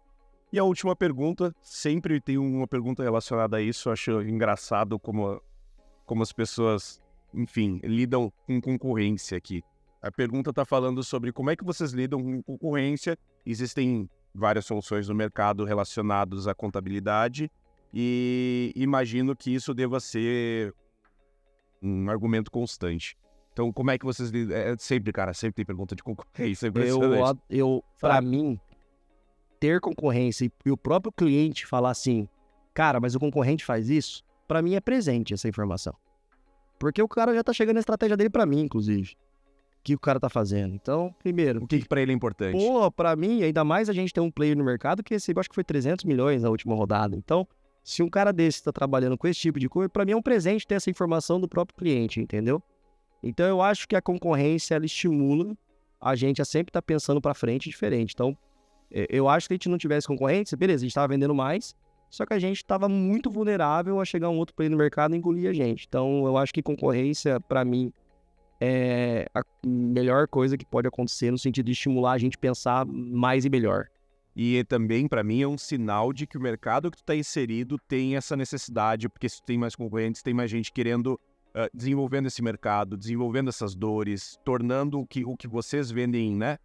E a última pergunta, sempre tem uma pergunta relacionada a isso, eu acho engraçado como as pessoas, enfim, lidam com concorrência aqui. A pergunta está falando sobre como é que vocês lidam com concorrência. Existem várias soluções no mercado relacionadas à contabilidade e imagino que isso deva ser um argumento constante. Então, como é que vocês lidam? Sempre tem pergunta de concorrência. Para mim, ter concorrência e o próprio cliente falar assim, cara, mas o concorrente faz isso, para mim é presente essa informação. Porque o cara já tá chegando na estratégia dele para mim, inclusive. Que o cara tá fazendo. Então, primeiro... O que para ele é importante? Pô, pra mim, ainda mais a gente tem um player no mercado que recebeu, acho que foi 300 milhões na última rodada. Então, se um cara desse tá trabalhando com esse tipo de coisa, pra mim é um presente ter essa informação do próprio cliente, entendeu? Então, eu acho que a concorrência, ela estimula a gente a sempre estar pensando pra frente diferente. Então, eu acho que se a gente não tivesse concorrência, beleza, a gente tava vendendo mais, só que a gente tava muito vulnerável a chegar um outro player no mercado e engolir a gente. Então, eu acho que concorrência, pra mim, é a melhor coisa que pode acontecer no sentido de estimular a gente a pensar mais e melhor. E também, para mim, é um sinal de que o mercado que tu está inserido tem essa necessidade, porque se tem mais concorrentes, tem mais gente querendo, desenvolvendo esse mercado, desenvolvendo essas dores, tornando o que vocês vendem, né?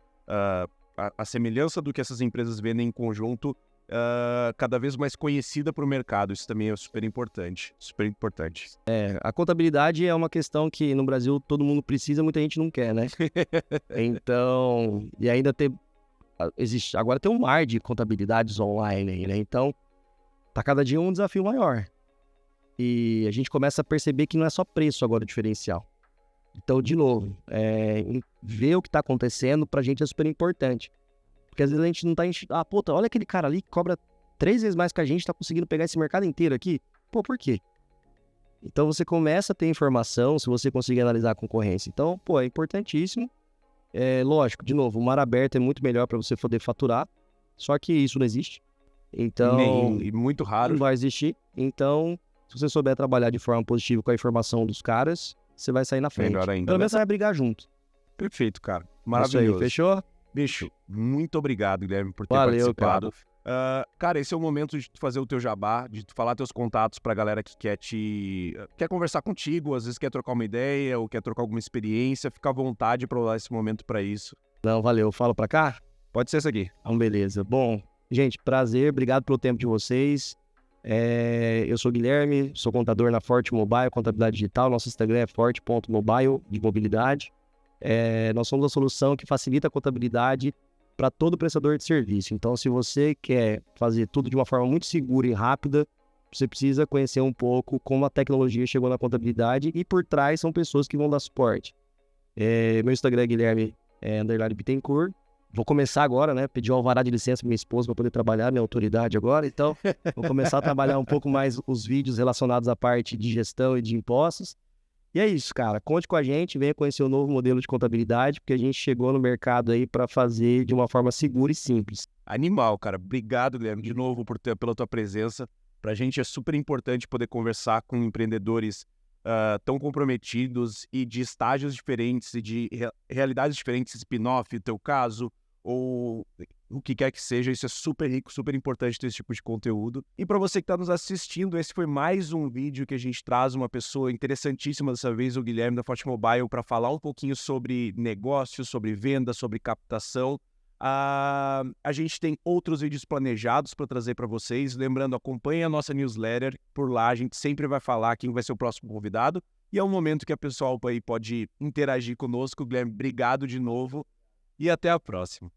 A semelhança do que essas empresas vendem em conjunto, cada vez mais conhecida para o mercado. Isso também é super importante, super importante. A contabilidade é uma questão que no Brasil todo mundo precisa, muita gente não quer, né? Então, e ainda agora tem um mar de contabilidades online aí, né? Então, tá cada dia um desafio maior. E a gente começa a perceber que não é só preço agora o diferencial. Então, de novo, ver o que tá acontecendo pra gente é super importante. Porque às vezes a gente não tá enchendo... puta, olha aquele cara ali que cobra 3 vezes mais que a gente, tá conseguindo pegar esse mercado inteiro aqui. Pô, por quê? Então você começa a ter informação se você conseguir analisar a concorrência. Então, pô, é importantíssimo. Lógico, de novo, o mar aberto é muito melhor para você poder faturar. Só que isso não existe. Então... E muito raro. Não vai existir. Então, se você souber trabalhar de forma positiva com a informação dos caras, você vai sair na frente. Melhor ainda. Pelo menos você vai brigar junto. Perfeito, cara. Maravilhoso. Isso aí, fechou? Bicho, muito obrigado, Guilherme, por ter Valeu, participado. Cara, esse é o momento de tu fazer o teu jabá, de tu falar teus contatos pra galera que quer conversar contigo, às vezes quer trocar uma ideia ou quer trocar alguma experiência. Fica à vontade pra usar esse momento pra isso. Não, valeu. Falo pra cá? Pode ser isso aqui. Então, beleza. Bom, gente, prazer. Obrigado pelo tempo de vocês. Eu sou o Guilherme, sou contador na Forte Mobile, contabilidade digital. Nosso Instagram é forte.mobile, de mobilidade. Nós somos a solução que facilita a contabilidade para todo prestador de serviço. Então, se você quer fazer tudo de uma forma muito segura e rápida, você precisa conhecer um pouco como a tecnologia chegou na contabilidade e por trás são pessoas que vão dar suporte. Meu Instagram é Guilherme _Bittencourt. Vou começar agora, né? Pedir um alvará de licença para minha esposa para poder trabalhar, minha autoridade agora. Então, vou começar a trabalhar um pouco mais os vídeos relacionados à parte de gestão e de impostos. E é isso, cara. Conte com a gente, venha conhecer o novo modelo de contabilidade, porque a gente chegou no mercado aí para fazer de uma forma segura e simples. Animal, cara. Obrigado, Guilherme, de novo pela tua presença. Pra gente é super importante poder conversar com empreendedores tão comprometidos e de estágios diferentes e de realidades diferentes, spin-off, teu caso, ou o que quer que seja. Isso é super rico, super importante ter esse tipo de conteúdo. E para você que está nos assistindo, esse foi mais um vídeo que a gente traz uma pessoa interessantíssima dessa vez, o Guilherme da Forte Mobile, para falar um pouquinho sobre negócios, sobre venda, sobre captação. A gente tem outros vídeos planejados para trazer para vocês. Lembrando, acompanhe a nossa newsletter. Por lá a gente sempre vai falar quem vai ser o próximo convidado. E é um momento que a pessoal aí pode interagir conosco. Guilherme, obrigado de novo e até a próxima.